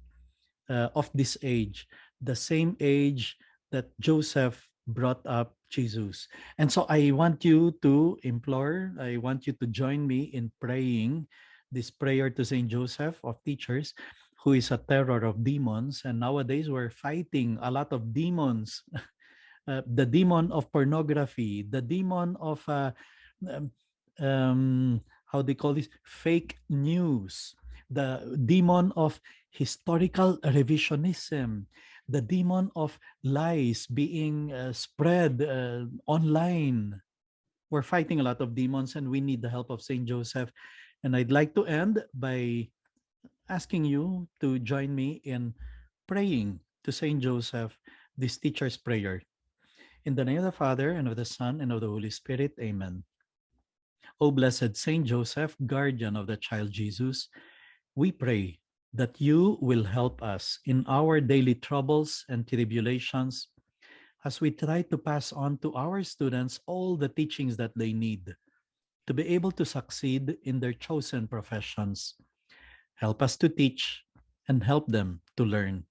of this age, the same age that Joseph brought up Jesus. And so I want you to I want you to join me in praying this prayer to Saint Joseph of teachers, who is a terror of demons. And nowadays we're fighting a lot of demons. The demon of pornography, the demon of um, how they call this, fake news, the demon of historical revisionism, the demon of lies being spread online. We're fighting a lot of demons, and we need the help of Saint Joseph. And I'd like to end by asking you to join me in praying to Saint Joseph this teacher's prayer. In the name of the Father, and of the Son, and of the Holy Spirit, amen. O blessed Saint Joseph, guardian of the child Jesus, we pray that you will help us in our daily troubles and tribulations as we try to pass on to our students all the teachings that they need to be able to succeed in their chosen professions. Help us to teach and help them to learn.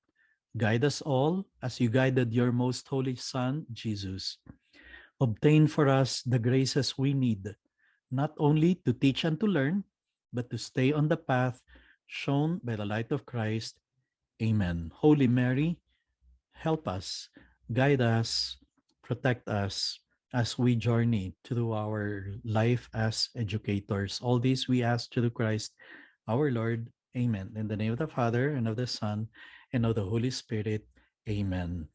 Guide us all as you guided your most holy Son, Jesus. Obtain for us the graces we need, not only to teach and to learn, but to stay on the path shown by the light of Christ. Amen. Holy Mary, help us, guide us, protect us as we journey through our life as educators. All this we ask through Christ our Lord. Amen. In the name of the Father, and of the Son, and of the Holy Spirit. Amen.